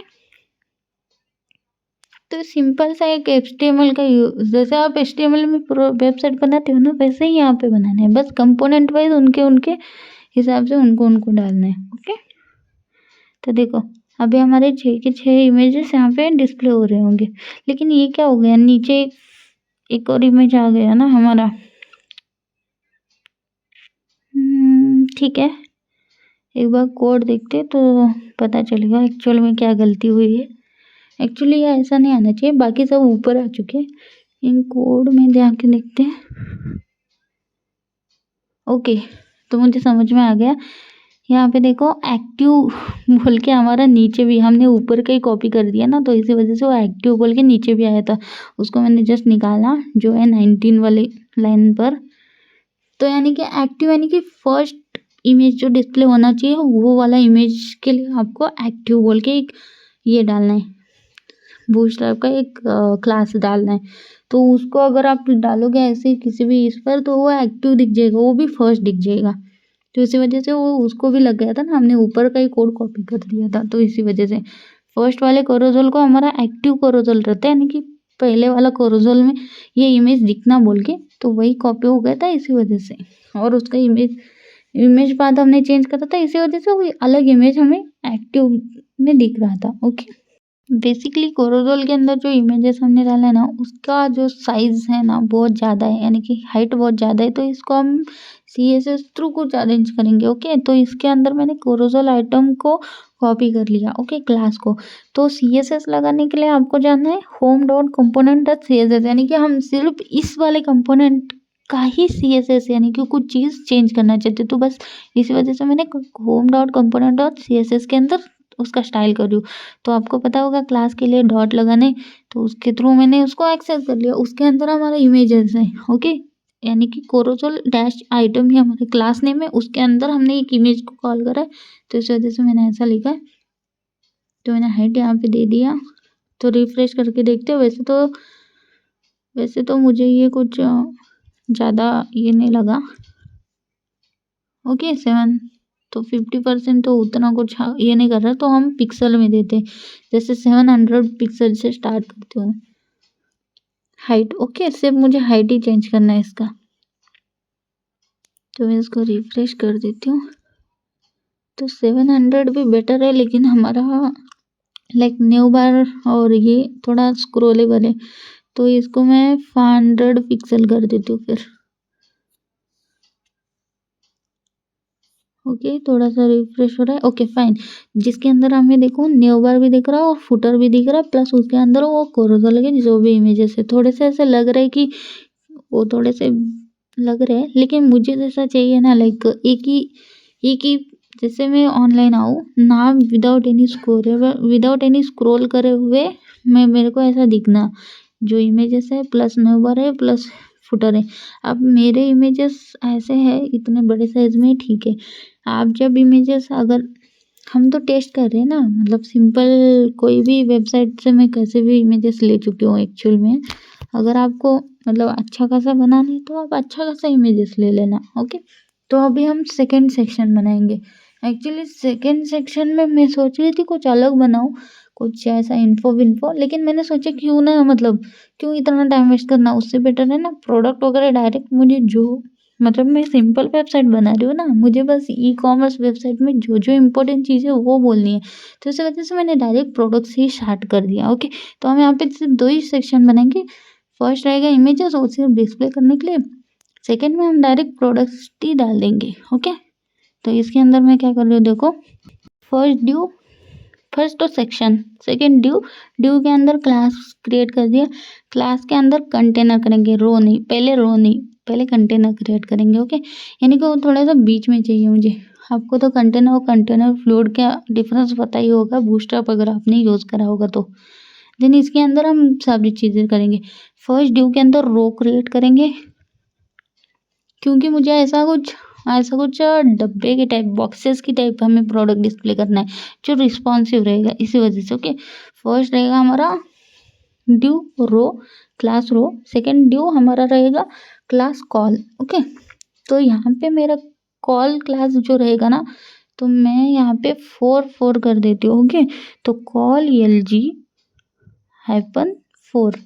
तो सिंपल सा एक HTML का यूज, जैसे आप HTML में पूरा वेबसाइट बनाते हो ना, वैसे ही यहाँ पे बनाना है, बस कंपोनेंट वाइज उनके हिसाब से उनको डालना है। ओके, तो देखो अभी हमारे 6 के 6 इमेजेस यहाँ पे डिस्प्ले हो रहे होंगे, लेकिन ये क्या हो गया, नीचे एक और इमेज आ गया ना हमारा। ठीक है, एक बार कोड देखते तो पता चलेगा एक्चुअल में क्या गलती हुई है। एक्चुअली ये ऐसा नहीं आना चाहिए, बाकी सब ऊपर आ चुके हैं, इन कोड में जाके देखते हैं। ओके, तो मुझे समझ में आ गया। यहाँ पे देखो एक्टिव बोल के हमारा नीचे भी, हमने ऊपर का ही कॉपी कर दिया ना, तो इसी वजह से वो एक्टिव बोल के नीचे भी आया था। उसको मैंने जस्ट निकाला जो है 19 वाली लाइन पर। तो यानी कि एक्टिव यानी कि फर्स्ट इमेज जो डिस्प्ले होना चाहिए वो वाला इमेज के लिए आपको एक्टिव बोल के एक ये डालना है, बूटस्ट्रैप का एक क्लास डालना है। तो उसको अगर आप डालोगे ऐसे किसी भी इस पर तो वो एक्टिव दिख जाएगा, वो भी फर्स्ट दिख जाएगा। तो इसी वजह से वो उसको भी लग गया था ना, हमने ऊपर का ही कोड कॉपी कर दिया था, तो इसी वजह से फर्स्ट वाले कोरोजोल को हमारा एक्टिव कोरोजोल रहता है, यानी कि पहले वाला कोरोजोल में ये इमेज दिखना बोल के, तो वही कॉपी हो गया था इसी वजह से। और उसका इमेज पाथ हमने चेंज करा था, इसी वजह से वो अलग इमेज हमें एक्टिव में दिख रहा था। ओके, बेसिकली कोरोजोल के अंदर जो इमेजेस हमने डाला है ना, उसका जो साइज है ना बहुत ज़्यादा है, यानी कि हाइट बहुत ज़्यादा है, तो इसको हम CSS थ्रू कुछ अरेंज करेंगे। ओके, तो इसके अंदर मैंने कोरोजोल आइटम को कॉपी कर लिया, ओके, क्लास को। तो CSS लगाने के लिए आपको जाना है home.component.css, यानी कि हम सिर्फ इस वाले कंपोनेंट का ही CSS यानी कि कुछ चीज़ चेंज करना चाहते, तो बस इसी वजह से मैंने home.component.css के अंदर उसका स्टाइल कर रही हूँ। तो आपको पता होगा क्लास के लिए डॉट लगाने, तो उसके थ्रू मैंने उसको एक्सेस कर लिया। उसके अंदर हमारा इमेजेस है, ओके, यानी कि कोरोजोल डैश आइटम ही हमारे क्लास नेम है, उसके अंदर हमने एक इमेज को कॉल करा है, तो इस वजह से मैंने ऐसा लिखा है। तो मैंने हाइट यहाँ पे दे दिया। तो रिफ्रेश करके देखते हैं। वैसे तो मुझे ये कुछ ज़्यादा ये नहीं लगा। ओके, 7, तो 50% तो उतना कुछ ये नहीं कर रहा, तो हम पिक्सल में देते, जैसे 700 पिक्सल से स्टार्ट करती हूँ हाइट। ओके, सिर्फ मुझे हाइट ही चेंज करना है इसका। तो मैं इसको रिफ्रेश कर देती हूँ। तो 700 भी बेटर है, लेकिन हमारा लाइक न्यू बार और ये थोड़ा स्क्रोलेबल है, तो इसको मैं 500 पिक्सल कर देती हूँ फिर। ओके, थोड़ा सा रिफ्रेश हो रहा है। ओके फाइन, जिसके अंदर हमें देखो न्यू बार भी दिख रहा है और फुटर भी दिख रहा है, प्लस उसके अंदर वो कोरोजोल के जो भी इमेजेस है, थोड़े से ऐसे लग रहे कि वो थोड़े से लग रहे हैं, लेकिन मुझे जैसा चाहिए ना, लाइक एक ही जैसे मैं ऑनलाइन आऊँ ना, विदाउट एनी स्क्रोल करे हुए मैं, मेरे को ऐसा दिखना जो इमेजेस है, प्लस न्यू बार है, प्लस फुटर है। अब मेरे इमेजेस ऐसे है इतने बड़े साइज में, ठीक है। आप जब इमेजेस, अगर हम तो टेस्ट कर रहे हैं ना, मतलब सिंपल कोई भी वेबसाइट से मैं कैसे भी इमेजेस ले चुकी हूँ एक्चुअल में। अगर आपको मतलब अच्छा खासा बनाना है तो आप अच्छा खासा इमेजेस ले लेना, ओके। तो अभी हम सेकंड सेक्शन बनाएंगे। एक्चुअली सेकंड सेक्शन में मैं सोच रही थी कुछ अलग बनाऊँ, कुछ ऐसा इन्फो, लेकिन मैंने सोचा क्यों ना, मतलब क्यों इतना टाइम वेस्ट करना, उससे बेटर है ना प्रोडक्ट वगैरह डायरेक्ट मुझे जो, मतलब मैं सिंपल वेबसाइट बना रही हूँ ना, मुझे बस ई-कॉमर्स वेबसाइट में जो जो इम्पोर्टेंट चीज़ें वो बोलनी है, तो इस वजह से मैंने डायरेक्ट प्रोडक्ट से ही स्टार्ट कर दिया, ओके। तो हम यहाँ पे सिर्फ 2 ही सेक्शन बनाएंगे। फर्स्ट रहेगा इमेजेस, वो सिर्फ डिस्प्ले करने के लिए। सेकंड में हम डायरेक्ट प्रोडक्ट्स ही डाल देंगे, ओके। तो इसके अंदर मैं क्या कर रही हूँ देखो, फर्स्ट तो सेक्शन, सेकंड ड्यू के अंदर क्लास क्रिएट कर दिया। क्लास के अंदर कंटेनर करेंगे, रो नहीं, पहले कंटेनर क्रिएट करेंगे, ओके। यानी कि वो थोड़ा सा बीच में चाहिए मुझे। आपको तो कंटेनर और कंटेनर फ्लोट का डिफरेंस पता ही होगा, बूटस्ट्रैप अगर आपने यूज़ करा होगा तो। देन इसके अंदर हम सारी चीज़ें करेंगे। फर्स्ट ड्यू के अंदर रो क्रिएट करेंगे, क्योंकि मुझे ऐसा कुछ डब्बे के टाइप, बॉक्सेस की टाइप हमें प्रोडक्ट डिस्प्ले करना है जो रिस्पॉन्सिव रहेगा, इसी वजह से, ओके। फर्स्ट रहेगा हमारा ड्यू रो, क्लास रो। सेकंड ड्यू हमारा रहेगा क्लास कॉल, ओके। तो यहाँ पे मेरा कॉल क्लास जो रहेगा ना, तो मैं यहाँ पे 4 कर देती हूँ, ओके। तो कॉल LG-4,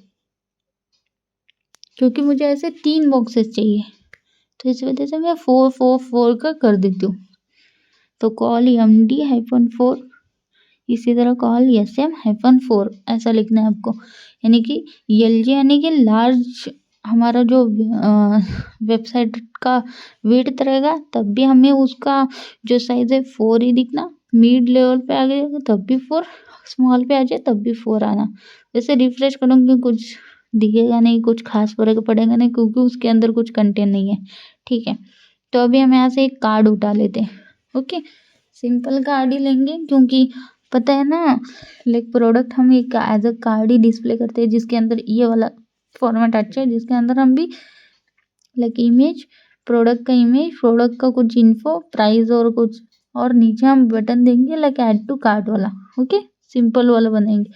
क्योंकि मुझे ऐसे 3 बॉक्सेस चाहिए, तो इस वजह से मैं 4 का कर देती हूँ। तो कॉल MD-4, इसी तरह कॉल SM-4 ऐसा लिखना है आपको। यानी कि LG यानी कि लार्ज, हमारा जो वेबसाइट का विड्थ रहेगा तब भी हमें उसका जो साइज़ है 4 ही दिखना। मिड लेवल पे आ गया तब भी 4, स्मॉल पे आ जाए तब भी 4 आना। वैसे रिफ्रेश करूँगी कुछ दिखेगा नहीं, कुछ खास फर्क पड़ेगा नहीं क्योंकि उसके अंदर कुछ कंटेंट नहीं है। ठीक है, तो अभी हम यहाँ से एक कार्ड उठा लेते हैं। ओके, सिंपल कार्ड ही लेंगे क्योंकि पता है ना, लाइक प्रोडक्ट हम एक एज अ कार्ड ही डिस्प्ले करते हैं जिसके अंदर ये वाला फॉर्मेट अच्छा है, जिसके अंदर हम भी लाइक इमेज, प्रोडक्ट का इमेज, प्रोडक्ट का कुछ इन्फो, प्राइस और कुछ, और नीचे हम बटन देंगे लाइक ऐड टू कार्ट वाला। ओके, सिंपल वाला बनाएंगे।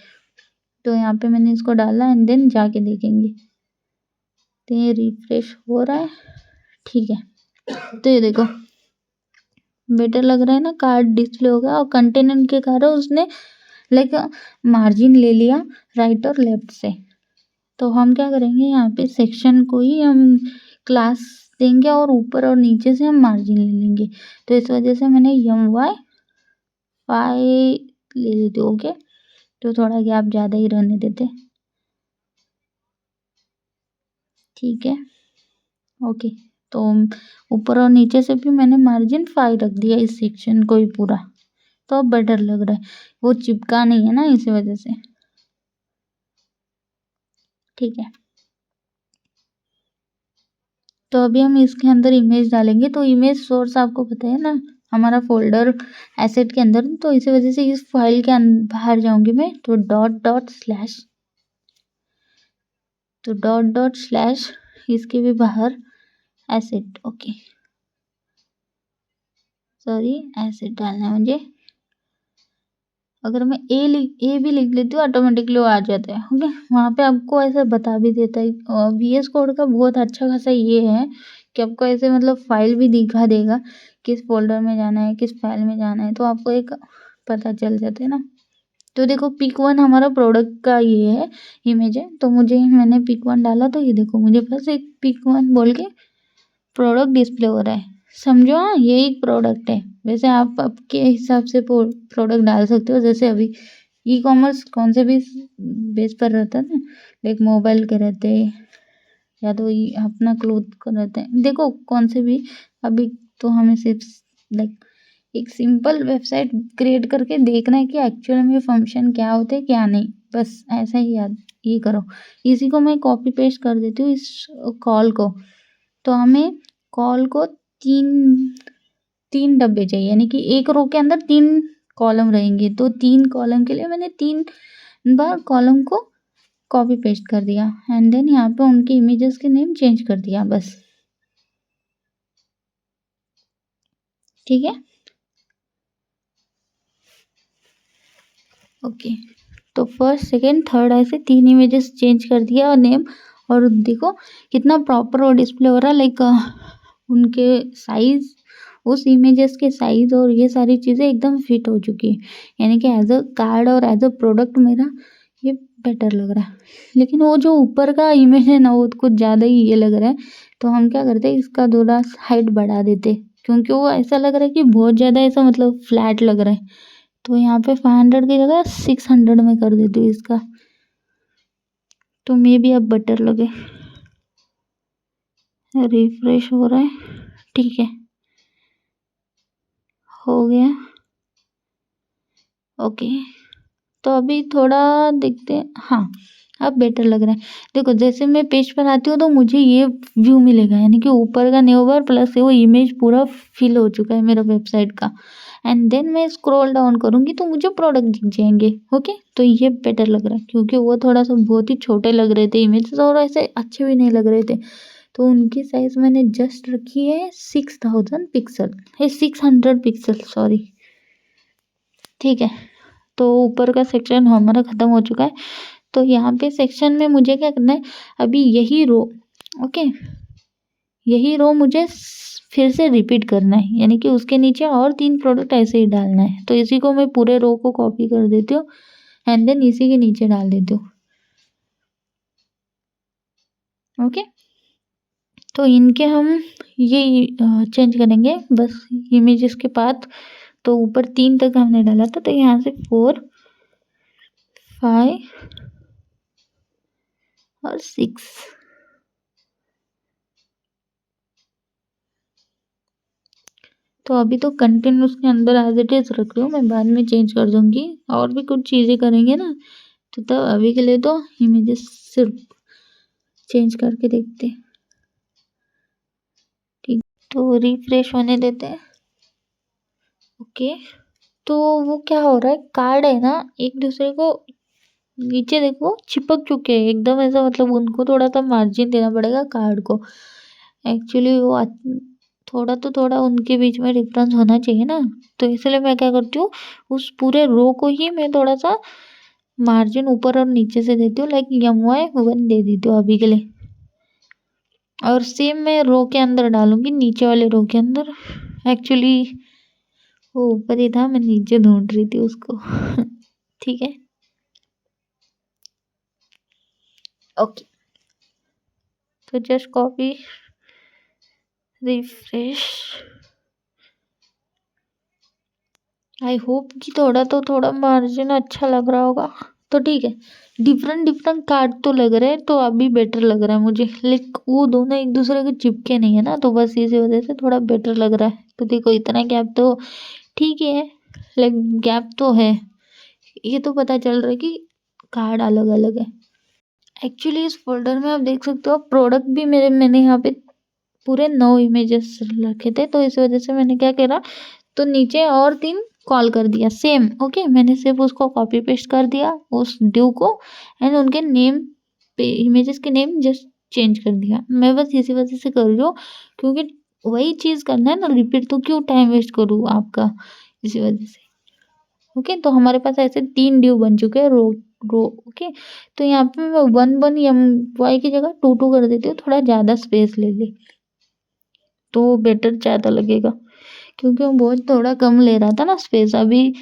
तो यहाँ पे मैंने इसको डाला एंड देन जाके देखेंगे तो ये रिफ्रेश हो रहा है। ठीक है, तो ये देखो बेटर लग रहा है ना, कार्ड डिस्प्ले हो गया और कंटेनेंट के कारण उसने लाइक मार्जिन ले लिया राइट और लेफ्ट से। तो हम क्या करेंगे, यहाँ पे सेक्शन को ही हम क्लास देंगे और ऊपर और नीचे से हम मार्जिन ले लेंगे। तो इस वजह से मैंने MY5 ले लेते। ओके, तो थोड़ा गैप ज़्यादा ही रहने देते। ठीक है, ओके, तो ऊपर और नीचे से भी मैंने मार्जिन 5 रख दिया इस सेक्शन को ही पूरा। तो अब बेटर लग रहा है, वो चिपका नहीं है ना इसी वजह से। ठीक है, तो अभी हम इसके अंदर इमेज डालेंगे। तो इमेज सोर्स आपको पता है ना, हमारा फोल्डर एसेट के अंदर। तो इसी वजह से इस फाइल के बाहर जाऊंगी मैं, तो डॉट स्लैश इसके भी बाहर एसेट। ओके, सॉरी, एसेट डालना है मुझे। अगर मैं ए भी लिख लेती हूँ ऑटोमेटिकली वो आ जाता है। ओके, वहाँ पे आपको ऐसा बता भी देता है। VS कोड का बहुत अच्छा खासा ये है कि आपको ऐसे मतलब फाइल भी दिखा देगा किस फोल्डर में जाना है, किस फाइल में जाना है, तो आपको एक पता चल जाता है ना। तो देखो pic1 हमारा प्रोडक्ट का ये है, इमेज है। तो मैंने pic1 डाला तो ये देखो मुझे बस एक pic1 बोल के प्रोडक्ट डिस्प्ले हो रहा है। समझो, हाँ, ये एक प्रोडक्ट है। वैसे आप आपके हिसाब से प्रोडक्ट डाल सकते हो। जैसे अभी ई-कॉमर्स कौन से भी बेस पर रहता है ना, लाइक मोबाइल के रहते हैं या तो अपना क्लोथ का रहते हैं, देखो कौन से भी। अभी तो हमें सिर्फ लाइक एक सिंपल वेबसाइट क्रिएट करके देखना है कि एक्चुअल में फंक्शन क्या होते हैं क्या नहीं, बस ऐसा ही याद ये करो। इसी को मैं कॉपी पेस्ट कर देती हूँ इस कॉल को। तो हमें कॉल को तीन डब्बे चाहिए, यानी कि एक रो के अंदर 3 कॉलम रहेंगे। तो 3 कॉलम के लिए मैंने 3 बार कॉलम को कॉपी पेस्ट कर दिया एंड देन यहाँ पे उनके इमेजेस के नेम चेंज कर दिया बस। ठीक है, ओके, तो फर्स्ट सेकेंड थर्ड ऐसे 3 इमेजेस चेंज कर दिया और नेम। और देखो कितना प्रॉपर और डिस्प्ले हो रहा है, लाइक उनके साइज, उस इमेजेस के साइज और ये सारी चीज़ें एकदम फिट हो चुकी है। यानी कि एज अ कार्ड और एज अ प्रोडक्ट मेरा ये बेटर लग रहा है। लेकिन वो जो ऊपर का इमेज है ना, वो कुछ ज़्यादा ही ये लग रहा है। तो हम क्या करते हैं, इसका थोड़ा हाइट बढ़ा देते क्योंकि वो ऐसा लग रहा है कि बहुत ज़्यादा ऐसा मतलब फ्लैट लग रहा है। तो यहाँ पे 500 की जगह 600 में कर देती हूँ इसका, तो मे भी अब बेटर लगे। रिफ्रेश हो रहा है, ठीक है, हो गया। ओके, तो अभी थोड़ा देखते हैं। हाँ, अब बेटर लग रहा है। देखो जैसे मैं पेज पर आती हूँ तो मुझे ये व्यू मिलेगा, यानी कि ऊपर का न्यू बार प्लस वो इमेज पूरा फिल हो चुका है मेरा वेबसाइट का। एंड देन मैं स्क्रॉल डाउन करूँगी तो मुझे प्रोडक्ट दिख जाएंगे। ओके, तो ये बेटर लग रहा है क्योंकि वो थोड़ा सा बहुत ही छोटे लग रहे थे इमेज और ऐसे अच्छे भी नहीं लग रहे थे। तो उनकी साइज़ मैंने जस्ट रखी है 6000 पिक्सल, है 600 पिक्सल, सॉरी। ठीक है, तो ऊपर का सेक्शन हमारा ख़त्म हो चुका है। तो यहाँ पे सेक्शन में मुझे क्या करना है, अभी यही रो, ओके, यही रो मुझे फिर से रिपीट करना है, यानी कि उसके नीचे और 3 प्रोडक्ट ऐसे ही डालना है। तो इसी को मैं पूरे रो को कॉपी कर देती हूँ एंड देन इसी के नीचे डाल देती हूँ। ओके, तो इनके हम ये चेंज करेंगे बस इमेजेस के पाथ। तो ऊपर 3 तक हमने डाला था, तो यहाँ से 4, 5 और 6। तो अभी तो कंटेंट उसके अंदर एज इट इज़ रख रही हूँ, मैं बाद में चेंज कर दूँगी और भी कुछ चीज़ें करेंगे ना। तो तब अभी के लिए तो इमेजेस सिर्फ चेंज करके देखते हैं। ठीक, तो रिफ्रेश होने देते हैं। ओके, तो वो क्या हो रहा है, कार्ड है ना एक दूसरे को नीचे देखो चिपक चुके हैं एकदम, ऐसा मतलब उनको थोड़ा सा मार्जिन देना पड़ेगा कार्ड को। एक्चुअली वो थोड़ा तो थोड़ा उनके बीच में डिफरेंस होना चाहिए ना, तो इसलिए मैं क्या करती हूँ, उस पूरे रो को ही मैं थोड़ा सा मार्जिन ऊपर और नीचे से देती हूँ, लाइक MY1 दे देती हूँ अभी के लिए। और सेम मैं रो के अंदर डालूंगी, नीचे वाले रो के अंदर। एक्चुअली वो ऊपर ही था, मैं नीचे ढूंढ रही थी उसको। ठीक है, ओके, तो just copy, refresh. I hope कि थोड़ा मार्जिन अच्छा लग रहा होगा, तो ठीक है। डिफरेंट डिफरेंट कार्ड तो लग रहे हैं, तो अभी बेटर लग रहा है मुझे, लाइक वो दोनों एक दूसरे के चिपके नहीं है ना, तो बस इसी वजह से थोड़ा बेटर लग रहा है। तो देखो इतना गैप तो ठीक ही है, लाइक गैप तो है, ये तो पता चल रहा है कि कार्ड अलग अलग है। एक्चुअली इस फोल्डर में आप देख सकते हो प्रोडक्ट भी मैंने यहाँ पे पूरे 9 इमेजेस रखे थे, तो इस वजह से मैंने क्या करा, तो नीचे और 3 कॉल कर दिया सेम। ओके, मैंने सिर्फ उसको कॉपी पेस्ट कर दिया उस ड्यू को, एंड उनके नेम पे इमेजेस के नेम जस्ट चेंज कर दिया। मैं बस इसी वजह से कर रही हूँ, क्योंकि वही चीज़ करना है ना रिपीट, तो क्यों टाइम वेस्ट करूँ आपका, इसी वजह से। ओके, तो हमारे पास ऐसे 3 ड्यू बन चुके हैं रो रो। ओके, तो यहाँ पे मैं 1 की जगह 2 कर देती हूँ, थोड़ा ज़्यादा स्पेस ले ले तो बेटर ज़्यादा लगेगा, क्योंकि वो बहुत थोड़ा कम ले रहा था ना स्पेस, अभी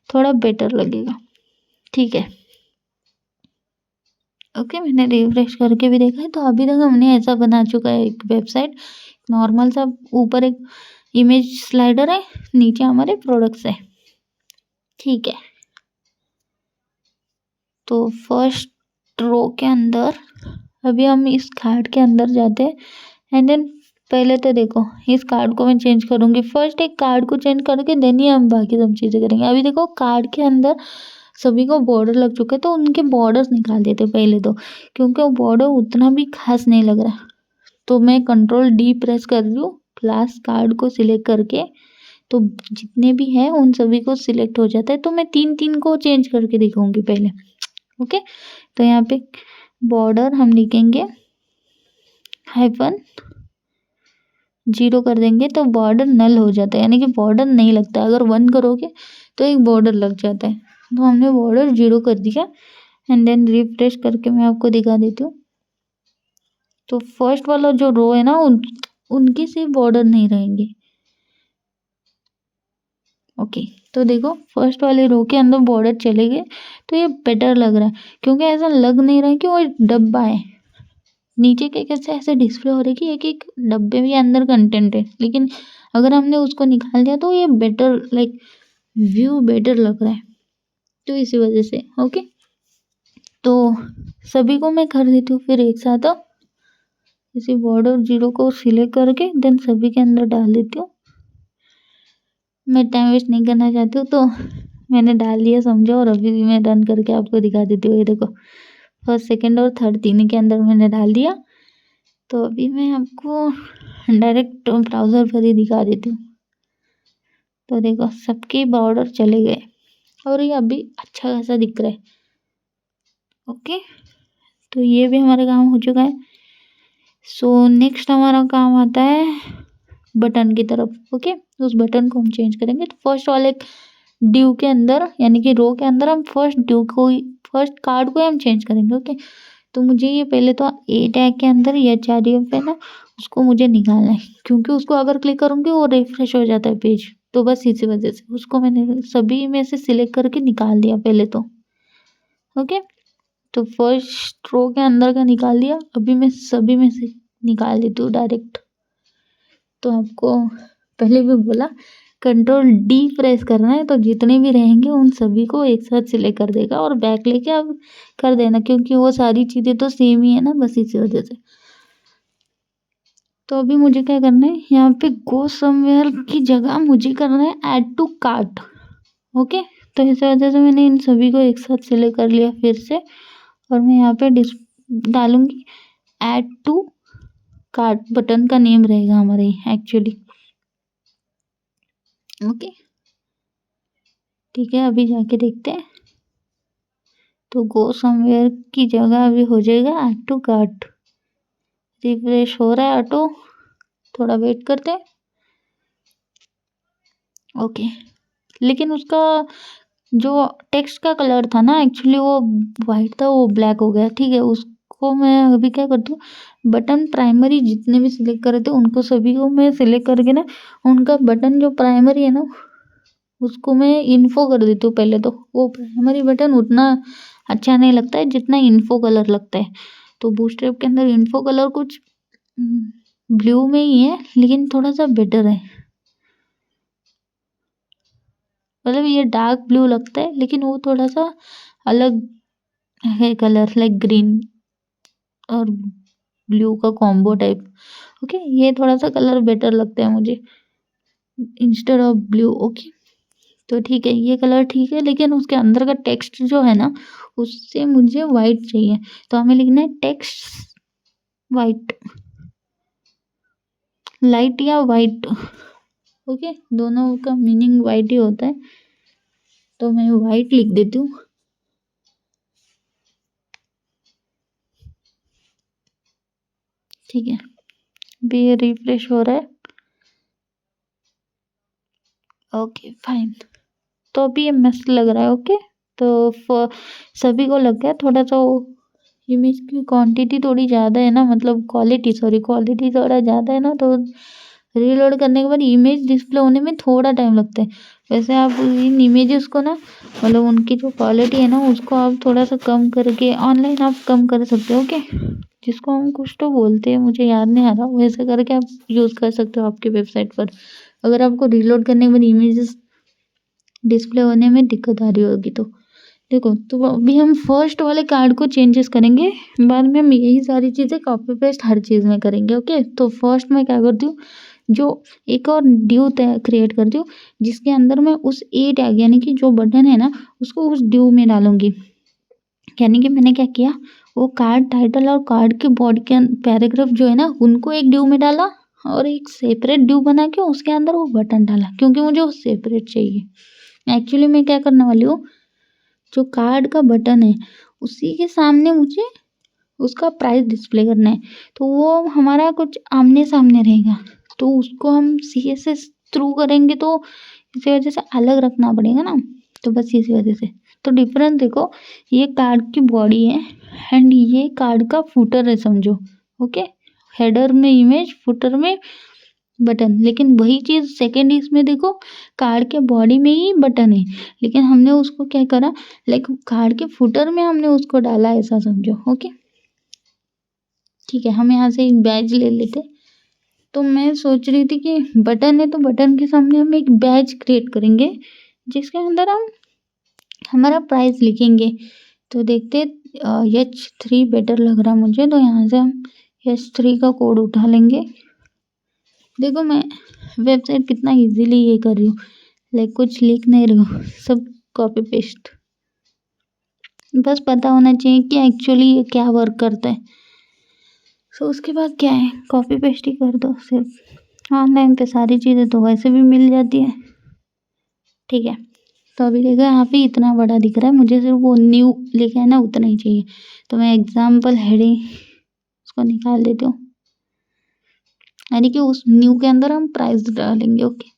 थोड़ा बेटर लगेगा। ठीक है, ओके, मैंने रिफ्रेश करके भी देखा है, तो अभी तक हमने ऐसा बना चुका है एक वेबसाइट नॉर्मल सा। ऊपर एक इमेज स्लाइडर है, नीचे हमारे प्रोडक्ट्स है। ठीक है, तो फर्स्ट रो के अंदर अभी हम इस कार्ड के अंदर जाते हैं, एंड देन पहले तो देखो इस कार्ड को मैं चेंज करूँगी, फर्स्ट एक कार्ड को चेंज करके देन ही हम बाकी सब चीज़ें करेंगे। अभी देखो कार्ड के अंदर सभी को बॉर्डर लग चुके हैं, तो उनके बॉर्डर्स निकाल देते पहले तो, क्योंकि वो बॉर्डर उतना भी खास नहीं लग रहा। तो मैं Ctrl+D प्रेस कर रही हूँ, लास्ट कार्ड को सिलेक्ट करके, तो जितने भी हैं उन सभी को सिलेक्ट हो जाता है। तो मैं 3-3 को चेंज करके दिखाऊंगी पहले। ओके, तो यहाँ पे बॉर्डर हम लिखेंगे -0 कर देंगे, तो बॉर्डर नल हो जाता है, यानी कि बॉर्डर नहीं लगता। अगर 1 करोगे तो एक बॉर्डर लग जाता है, तो हमने बॉर्डर 0 कर दिया, एंड देन रिफ्रेश करके मैं आपको दिखा देती हूँ। तो फर्स्ट वाला जो रो है ना उनके सिर्फ बॉर्डर नहीं रहेंगे। ओके, तो देखो फर्स्ट वाले रो के अंदर बॉर्डर चले गए, तो ये बेटर लग रहा है, क्योंकि ऐसा लग नहीं रहा है कि वो डब्बा है। नीचे के कैसे ऐसे डिस्प्ले हो रही है कि एक एक डब्बे में अंदर कंटेंट है, लेकिन अगर हमने उसको निकाल दिया तो ये बेटर, लाइक व्यू बेटर लग रहा है, तो इसी वजह से। ओके, तो सभी को मैं कर देती हूँ फिर एक साथ, इसी बॉर्डर 0 को सिलेक्ट करके देन सभी के अंदर डाल देती हूँ। मैं टाइम वेस्ट नहीं करना चाहती हूँ, तो मैंने डाल दिया समझो, और अभी भी मैं रन करके आपको दिखा देती हूँ। ये देखो फर्स्ट सेकंड और थर्ड तीनों के अंदर मैंने डाल दिया, तो अभी मैं आपको डायरेक्ट ब्राउज़र पर ही दिखा देती हूँ। तो देखो सबके बॉर्डर चले गए, और ये अभी अच्छा खासा दिख रहा है। ओके, तो ये भी हमारा काम हो चुका है। सो नेक्स्ट हमारा काम आता है बटन की तरफ। ओके, उस बटन को हम चेंज करेंगे। तो फर्स्ट वाले ड्यू के अंदर, यानी कि रो के अंदर, हम फर्स्ट कार्ड को हम चेंज करेंगे। ओके, तो मुझे ये पहले तो ए टैग के अंदर HRDF पे ना उसको मुझे निकालना है, क्योंकि उसको अगर क्लिक करूँगी वो रिफ्रेश हो जाता है पेज, तो बस इसी वजह से उसको मैंने सभी में से सिलेक्ट करके निकाल दिया पहले तो। ओके, तो फर्स्ट रो के अंदर का निकाल दिया, अभी मैं सभी में से निकाल देती हूँ डायरेक्ट। तो आपको पहले भी बोला Ctrl+D प्रेस करना है, तो जितने भी रहेंगे उन सभी को एक साथ सिलेक्ट कर देगा, और बैक लेके अब कर देना, क्योंकि वो सारी चीज़ें तो सेम ही है ना, बस इसी वजह से। तो अभी मुझे क्या करना है, यहाँ पे गो समवेयर की जगह मुझे करना है ऐड टू कार्ट। ओके, तो इस वजह से मैंने इन सभी को एक साथ सिलेक्ट कर लिया फिर से, और मैं यहाँ पे डालूंगी ऐड टू कार्ट बटन का नेम रहेगा हमारे एक्चुअली। ओके ठीक है, अभी जाके देखते हैं। तो गो समवेयर की जगह अभी हो जाएगा ऐड टू कार्ट। रिफ्रेश हो रहा है ऑटो, थोड़ा वेट करते हैं। ओके लेकिन उसका जो टेक्स्ट का कलर था ना एक्चुअली वो वाइट था, वो ब्लैक हो गया। ठीक है, उसको मैं अभी क्या करती हूँ, बटन प्राइमरी जितने भी सिलेक्ट करे थे उनको सभी को मैं सिलेक्ट करके ना उनका बटन जो प्राइमरी है ना उसको मैं इन्फो कर देती हूँ पहले। तो वो प्राइमरी बटन उतना अच्छा नहीं लगता है जितना इन्फो कलर लगता है। तो बूटस्ट्रैप के अंदर इन्फो कलर कुछ ब्लू में ही है लेकिन थोड़ा सा बेटर है। मतलब ये डार्क ब्लू लगता है लेकिन वो थोड़ा सा अलग है कलर, लाइक ग्रीन और ब्लू का कॉम्बो टाइप। ओके ये थोड़ा सा कलर बेटर लगता है मुझे इंस्टेड ऑफ ब्लू। ओके तो ठीक है, ये कलर ठीक है लेकिन उसके अंदर का टेक्स्ट जो है ना उससे मुझे वाइट चाहिए। तो हमें लिखना है टेक्स्ट वाइट, लाइट या वाइट। ओके दोनों का मीनिंग वाइट ही होता है, तो मैं वाइट लिख देती हूँ। ठीक है, अभी ये रिफ्रेश हो रहा है। ओके फाइन, तो अभी ये मस्त लग रहा है। ओके तो सभी को लग गया थोड़ा सा इमेज की क्वांटिटी थोड़ी ज़्यादा है ना, मतलब क्वालिटी थोड़ा ज़्यादा है ना, तो रीलोड करने के बाद इमेज डिस्प्ले होने में थोड़ा टाइम लगता है। वैसे आप इन इमेजेस को ना मतलब उनकी जो क्वालिटी है ना उसको आप थोड़ा सा कम करके ऑनलाइन आप कम कर सकते हो। ओके जिसको हम कुछ तो बोलते हैं, मुझे याद नहीं आ रहा, वैसे करके आप यूज़ कर सकते हो आपकी वेबसाइट पर। अगर आपको रीलोड करने के बाद इमेजेस डिस्प्ले होने में दिक्कत आ रही होगी तो देखो। तो अभी हम फर्स्ट वाले कार्ड को चेंजेस करेंगे, बाद में हम यही सारी चीज़ें कॉपी पेस्ट हर चीज़ में करेंगे। ओके तो फर्स्ट मैं क्या करती हूँ, जो एक और ड्यू क्रिएट करती हूँ जिसके अंदर मैं उस ए टैग यानी कि जो बटन है ना उसको उस ड्यू में डालूंगी। यानी कि मैंने क्या किया, वो कार्ड टाइटल और कार्ड के बॉडी के पैराग्राफ जो है ना उनको एक ड्यू में डाला और एक सेपरेट ड्यू बना के उसके अंदर वो बटन डाला, क्योंकि मुझे वो सेपरेट चाहिए। एक्चुअली मैं क्या करने वाली हूँ, जो कार्ड का बटन है उसी के सामने मुझे उसका प्राइस डिस्प्ले करना है। तो वो हमारा कुछ आमने सामने रहेगा, तो उसको हम CSS थ्रू करेंगे तो इसी वजह से अलग रखना पड़ेगा ना। तो बस इसी वजह से तो डिफरेंस देखो, ये कार्ड की बॉडी है एंड ये कार्ड का फुटर है समझो। ओके हेडर में इमेज, फुटर में बटन, लेकिन वही चीज़ सेकेंड इसमें देखो, कार्ड के बॉडी में ही बटन है लेकिन हमने उसको क्या करा, लाइक कार्ड के फुटर में हमने उसको डाला, ऐसा समझो। ओके ठीक है, हम यहाँ से एक बैज ले लेते। तो मैं सोच रही थी कि बटन है तो बटन के सामने हम एक बैज क्रिएट करेंगे जिसके अंदर हम हमारा प्राइस लिखेंगे। तो देखते H3 बेटर लग रहा मुझे, तो यहाँ से हम H3 का कोड उठा लेंगे। देखो मैं वेबसाइट कितना इजीली ये कर रही हूँ, लाइक कुछ लिख नहीं रही हूँ, सब कॉपी पेस्ट। बस पता होना चाहिए कि एक्चुअली ये क्या वर्क करता है। सो उसके बाद क्या है, कॉपी पेस्ट ही कर दो सिर्फ। ऑनलाइन पे सारी चीज़ें तो वैसे भी मिल जाती है। ठीक है, तो अभी देखो यहाँ पे इतना बड़ा दिख रहा है, मुझे सिर्फ वो न्यू लिखा है ना उतना ही चाहिए। तो मैं एग्जाम्पल हेडिंग उसको निकाल देती हूँ, यानी कि उस न्यू के अंदर हम प्राइस डालेंगे। ओके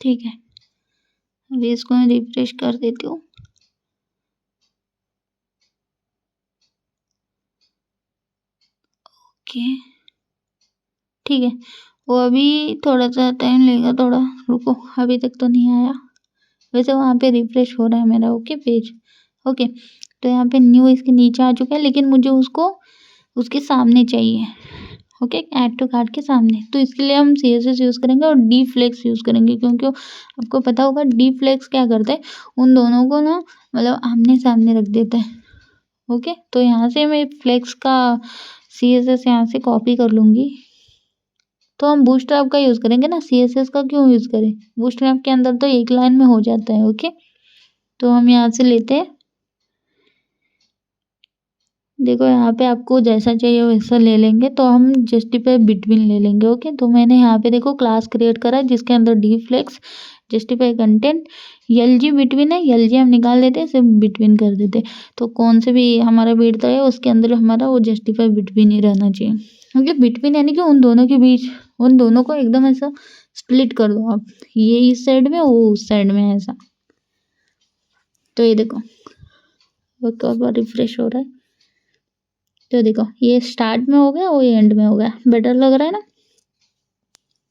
ठीक है, अभी इसको मैं रिफ्रेश कर देती हूँ। ओके ठीक है, वो अभी थोड़ा सा टाइम लेगा, थोड़ा रुको, अभी तक तो नहीं आया। वैसे वहाँ पे रिफ्रेश हो रहा है मेरा। Okay page. ओके तो यहाँ पे न्यू इसके नीचे आ चुका है लेकिन मुझे उसको उसके सामने चाहिए। ओके ऐड टू कार्ट के सामने, तो इसके लिए हम CSS यूज़ करेंगे और डी फ्लेक्स यूज़ करेंगे, क्योंकि आपको पता होगा डी फ्लेक्स क्या करता है, उन दोनों को ना मतलब आमने सामने रख देता है। ओके तो यहाँ से मैं फ्लेक्स का CSS यहाँ से कॉपी कर लूँगी। तो हम बूटस्ट्रैप का यूज़ करेंगे ना, CSS का क्यों यूज़ करें, बूटस्ट्रैप के अंदर तो एक लाइन में हो जाता है। ओके तो हम यहाँ से लेते हैं देखो यहाँ पे आपको जैसा चाहिए वैसा ले लेंगे, तो हम जस्टिफाई बिटवीन ले लेंगे। ओके, तो मैंने यहाँ पे देखो क्लास क्रिएट करा है जिसके अंदर D flex justify content L G between है, एल जी हम निकाल देते हैं, सिर्फ बिटवीन कर देते। तो कौन से भी हमारा विड्थ है उसके अंदर हमारा वो जस्टिफाई बिटवीन ही रहना चाहिए। ओके, बिटवीन यानी कि उन दोनों के बीच, उन दोनों को एकदम ऐसा स्प्लिट कर दो आप, ये इस साइड में वो उस साइड में ऐसा। तो ये देखो वो रिफ्रेश हो रहा है, तो देखो ये स्टार्ट में हो गया और ये एंड में हो गया, बेटर लग रहा है ना।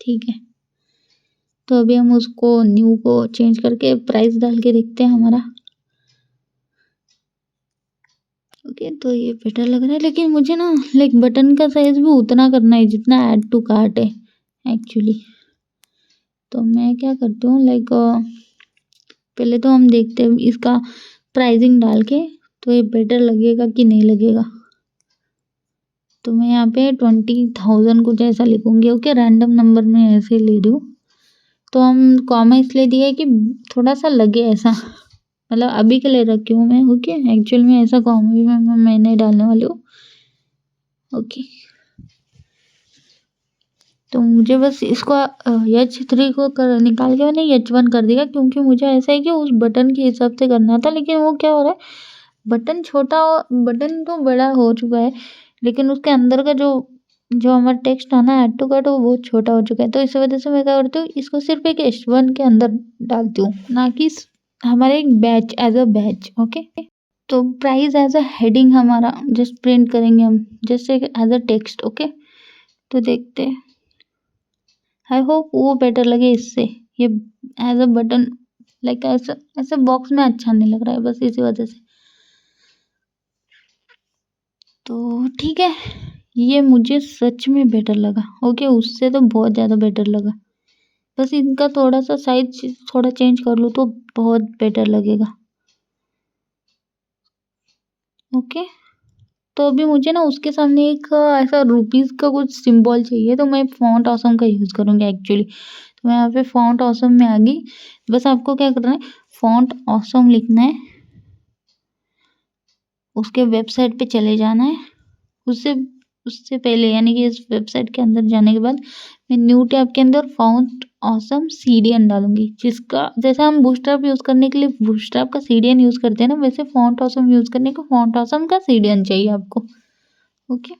ठीक है, तो अभी हम उसको न्यू को चेंज करके प्राइस डाल के देखते हैं हमारा। ओके, तो ये बेटर लग रहा है, लेकिन मुझे ना लाइक बटन का साइज भी उतना करना है जितना ऐड टू कार्ट है एक्चुअली। तो मैं क्या करती हूँ लाइक पहले तो हम देखते हैं इसका प्राइसिंग डाल के, तो ये बेटर लगेगा कि नहीं लगेगा। तो मैं यहाँ पे 20,000 कुछ ऐसा लिखूंगी। ओके, रैंडम नंबर में ऐसे ले रही हूँ। तो हम कॉमा इसलिए दिया है कि थोड़ा सा लगे ऐसा, मतलब अभी के लिए रखी हूँ मैं। ओके, एक्चुअल में ऐसा कॉमा भी मैं नहीं डालने वाली हूँ। ओके, तो मुझे बस इसको H3 को निकाल के मैंने H1 कर दिया, क्योंकि मुझे ऐसा है कि उस बटन के हिसाब से करना था। लेकिन वो क्या हो रहा है, बटन छोटा, बटन तो बड़ा हो चुका है, लेकिन उसके अंदर का जो जो हमारा टेक्स्ट है ना ऐड टू कार्ट, वो बहुत छोटा हो चुका है। तो इस वजह से मैं क्या करती हूँ, इसको सिर्फ एक H1 के अंदर डालती हूँ, ना कि हमारे एक batch as a batch. Okay, तो प्राइस एज अ हेडिंग हमारा जस्ट प्रिंट करेंगे हम, just as a text. Okay, तो देखते हैं, आई होप वो बेटर लगे इससे। ये एज अ बटन लाइक ऐसा ऐसे बॉक्स में अच्छा नहीं लग रहा है, बस इसी वजह से। तो ठीक है, ये मुझे सच में बेटर लगा। ओके, उससे तो बहुत ज़्यादा बेटर लगा। बस इनका थोड़ा सा साइज थोड़ा चेंज कर लूँ तो बहुत बेटर लगेगा। ओके, तो अभी मुझे ना उसके सामने एक ऐसा रुपीज़ का कुछ सिंबल चाहिए, तो मैं फॉन्ट ऑसम का यूज़ करूँगी एक्चुअली। तो मैं यहाँ पे फॉन्ट ऑसम में आ गई। बस आपको क्या करना है, फॉन्ट ऑसम लिखना है, उसके वेबसाइट पे चले जाना है। उससे उससे पहले यानी कि इस वेबसाइट के अंदर जाने के बाद मैं न्यू टैब के अंदर फॉन्ट ऑसम सीडीएन डालूंगी, जिसका जैसा हम बूस्टरअप यूज़ करने के लिए बूस्टरअप का सीडीएन यूज़ करते हैं ना, वैसे फॉन्ट ऑसम यूज़ करने को फॉन्ट ऑसम का सीडीएन चाहिए आपको। ओके,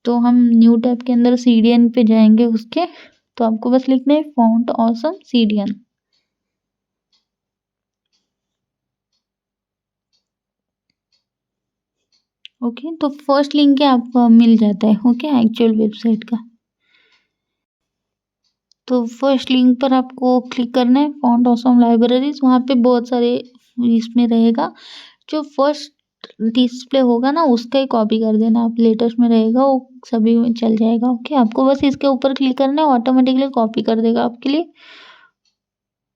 तो हम न्यू टैब के अंदर सीडीएन पे जाएंगे उसके, तो आपको बस लिखना है फॉन्ट ऑसम सीडीएन। ओके, तो फर्स्ट लिंक है आपको मिल जाता है। ओके, एक्चुअल वेबसाइट का। तो फर्स्ट लिंक पर आपको क्लिक करना है, फॉन्ट ऑसम लाइब्रेरीज। वहाँ पे बहुत सारे इसमें रहेगा, जो फर्स्ट डिस्प्ले होगा ना उसका ही कॉपी कर देना आप, लेटेस्ट में रहेगा वो सभी में चल जाएगा। ओके, आपको बस इसके ऊपर क्लिक करना है, ऑटोमेटिकली कॉपी कर देगा आपके लिए।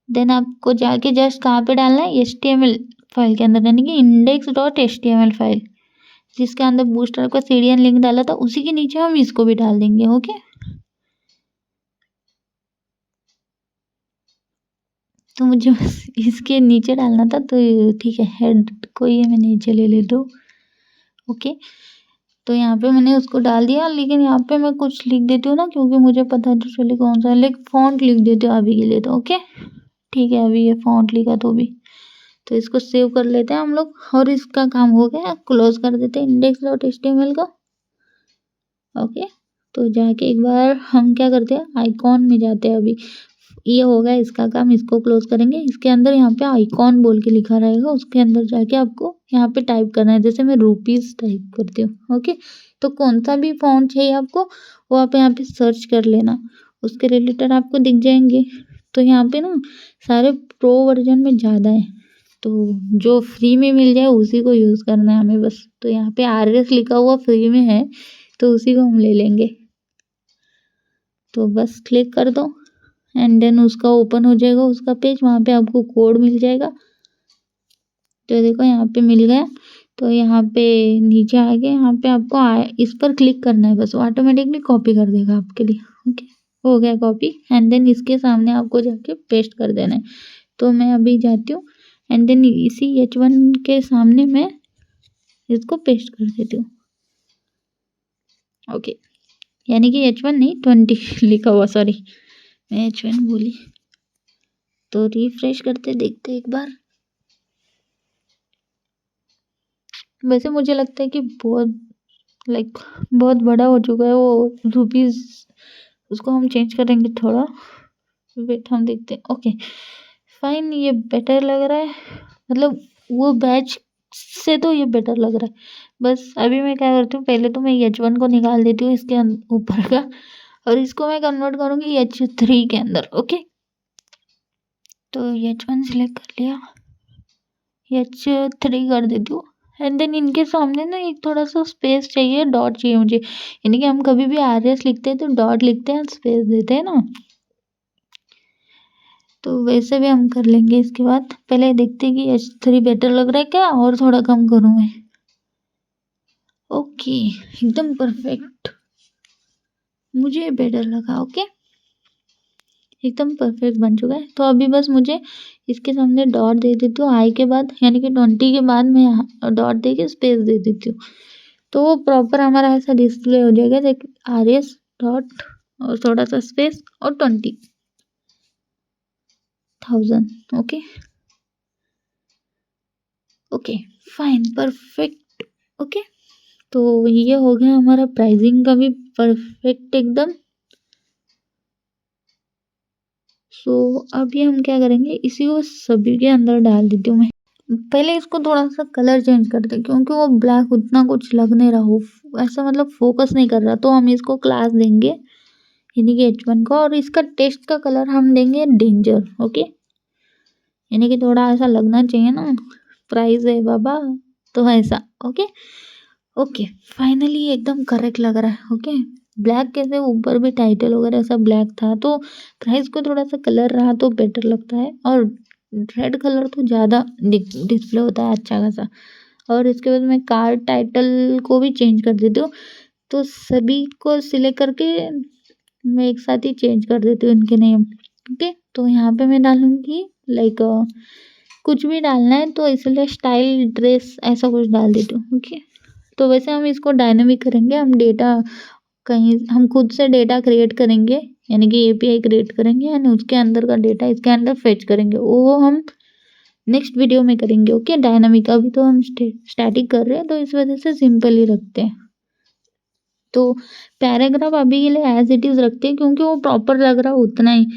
देन आपको जाके जस्ट कहाँ पे डालना है, HTML फाइल के अंदर, यानी कि index.html फाइल, जिसके अंदर बूस्टर का सीडीएन लिंक डाला था उसी के नीचे हम इसको भी डाल देंगे। ओके, तो मुझे बस इसके नीचे डालना था, तो ठीक है, हेड को ये मैं नीचे ले लेता हूँ। ओके, तो यहाँ पे मैंने उसको डाल दिया, लेकिन यहाँ पे मैं कुछ लिख देती हूँ ना, क्योंकि मुझे पता तो चले कौन सा है, लेकिन फॉन्ट लिख देती हूँ अभी के लिए। तो ओके, ठीक है, अभी ये फॉन्ट लिखा तो भी, तो इसको सेव कर लेते हैं हम लोग, और इसका काम हो गया, क्लोज कर देते हैं index.html का। ओके, तो जाके एक बार हम क्या करते हैं, आइकॉन में जाते हैं। अभी ये हो गया इसका काम, इसको क्लोज करेंगे। इसके अंदर यहाँ पे आइकॉन बोल के लिखा रहेगा, उसके अंदर जाके आपको यहाँ पे टाइप करना है, जैसे मैं रुपीज़ टाइप करती हूँ। ओके, तो कौन सा भी फॉन्ट चाहिए आपको वो आप यहाँ पे सर्च कर लेना, उसके रिलेटेड आपको दिख जाएंगे। तो यहाँ पे ना सारे प्रो वर्जन में ज़्यादा है, तो जो फ्री में मिल जाए उसी को यूज़ करना है हमें बस। तो यहाँ पे RS लिखा हुआ फ्री में है, तो उसी को हम ले लेंगे। तो बस क्लिक कर दो एंड देन उसका ओपन हो जाएगा उसका पेज, वहाँ पे आपको कोड मिल जाएगा। तो देखो यहाँ पे मिल गया, तो यहाँ पे नीचे आ गए, यहाँ पे आपको इस पर क्लिक करना है, बस वो ऑटोमेटिकली कॉपी कर देगा आपके लिए। ओके, हो गया कॉपी, एंड देन इसके सामने आपको जाके पेस्ट कर देना है। तो मैं अभी जाती हूँ, एंड देन इसी H1 के सामने मैं इसको पेस्ट कर देती हूँ। ओके, यानी कि H1 नहीं 20 लिखा हुआ, सॉरी मैं H1 बोली। तो रिफ्रेश करते देखते एक बार। वैसे मुझे लगता है कि बहुत बड़ा हो चुका है वो रुपीज़, उसको हम चेंज करेंगे थोड़ा। वेट, हम देखते हैं। ओके फाइन, ये बेटर लग रहा है, मतलब वो बैच से तो ये बेटर लग रहा है। बस अभी मैं क्या करती हूँ, पहले तो मैं H1 को निकाल देती हूँ इसके ऊपर का, और इसको मैं कन्वर्ट करूँगी H3 के अंदर। ओके, तो H1 सिलेक्ट कर लिया, H3 कर देती हूँ। एंड देन इनके सामने ना एक थोड़ा सा स्पेस चाहिए, डॉट चाहिए मुझे, यानी कि हम कभी भी RS लिखते हैं तो डॉट लिखते हैं, स्पेस देते हैं ना, तो वैसे भी हम कर लेंगे। इसके बाद पहले देखते हैं कि H3 बेटर लग रहा है क्या, और थोड़ा कम करूँ मैं। ओके, एकदम परफेक्ट, मुझे बेटर लगा। ओके, एकदम परफेक्ट बन चुका है। तो अभी बस मुझे इसके सामने डॉट दे देती हूँ, आई के बाद यानी कि 20 के बाद मैं डॉट दे के स्पेस दे देती हूँ, तो वो प्रॉपर हमारा ऐसा डिस्प्ले हो जाएगा। देख, RS डॉट और थोड़ा सा स्पेस और 20,000। Okay okay fine, perfect. Okay, तो ये हो गया हमारा प्राइसिंग का भी परफेक्ट एकदम। सो अभी हम क्या करेंगे, इसी को सभी के अंदर डाल देती हूँ मैं। पहले इसको थोड़ा सा कलर चेंज करते हैं, क्योंकि वो ब्लैक उतना कुछ लग नहीं रहा हो, ऐसा मतलब फोकस नहीं कर रहा, तो हम इसको क्लास देंगे यानी कि H1 को, और इसका टेक्स्ट का कलर हम देंगे डेंजर। ओके, यानी कि थोड़ा ऐसा लगना चाहिए ना, प्राइस है बाबा, तो ऐसा। ओके ओके फाइनली एकदम करेक्ट लग रहा है। ओके, ब्लैक कैसे, ऊपर भी टाइटल वगैरह ऐसा ब्लैक था, तो प्राइस को थोड़ा सा कलर रहा तो बेटर लगता है, और रेड कलर तो ज़्यादा डिस्प्ले होता है अच्छा खासा। और इसके बाद मैं कार्ड टाइटल को भी चेंज कर देती हूँ, तो सभी को सिलेक्ट करके मैं एक साथ ही चेंज कर देती हूँ इनके नेम। ओके, तो यहाँ पे मैं डालूँगी लाइक कुछ भी डालना है, तो इसलिए स्टाइल ड्रेस ऐसा कुछ डाल देती हूँ। ओके, तो वैसे हम इसको डायनामिक करेंगे, हम डेटा कहीं हम खुद से डेटा क्रिएट करेंगे, यानी कि API क्रिएट करेंगे, यानी उसके अंदर का डेटा इसके अंदर फेच करेंगे, वो हम नेक्स्ट वीडियो में करेंगे। ओके, डायनामिक अभी तो हम स्टैटिक कर रहे हैं, तो इस वजह से सिंपल ही रखते हैं। तो पैराग्राफ अभी के लिए एज इट इज़ रखते हैं, क्योंकि वो प्रॉपर लग रहा है उतना ही,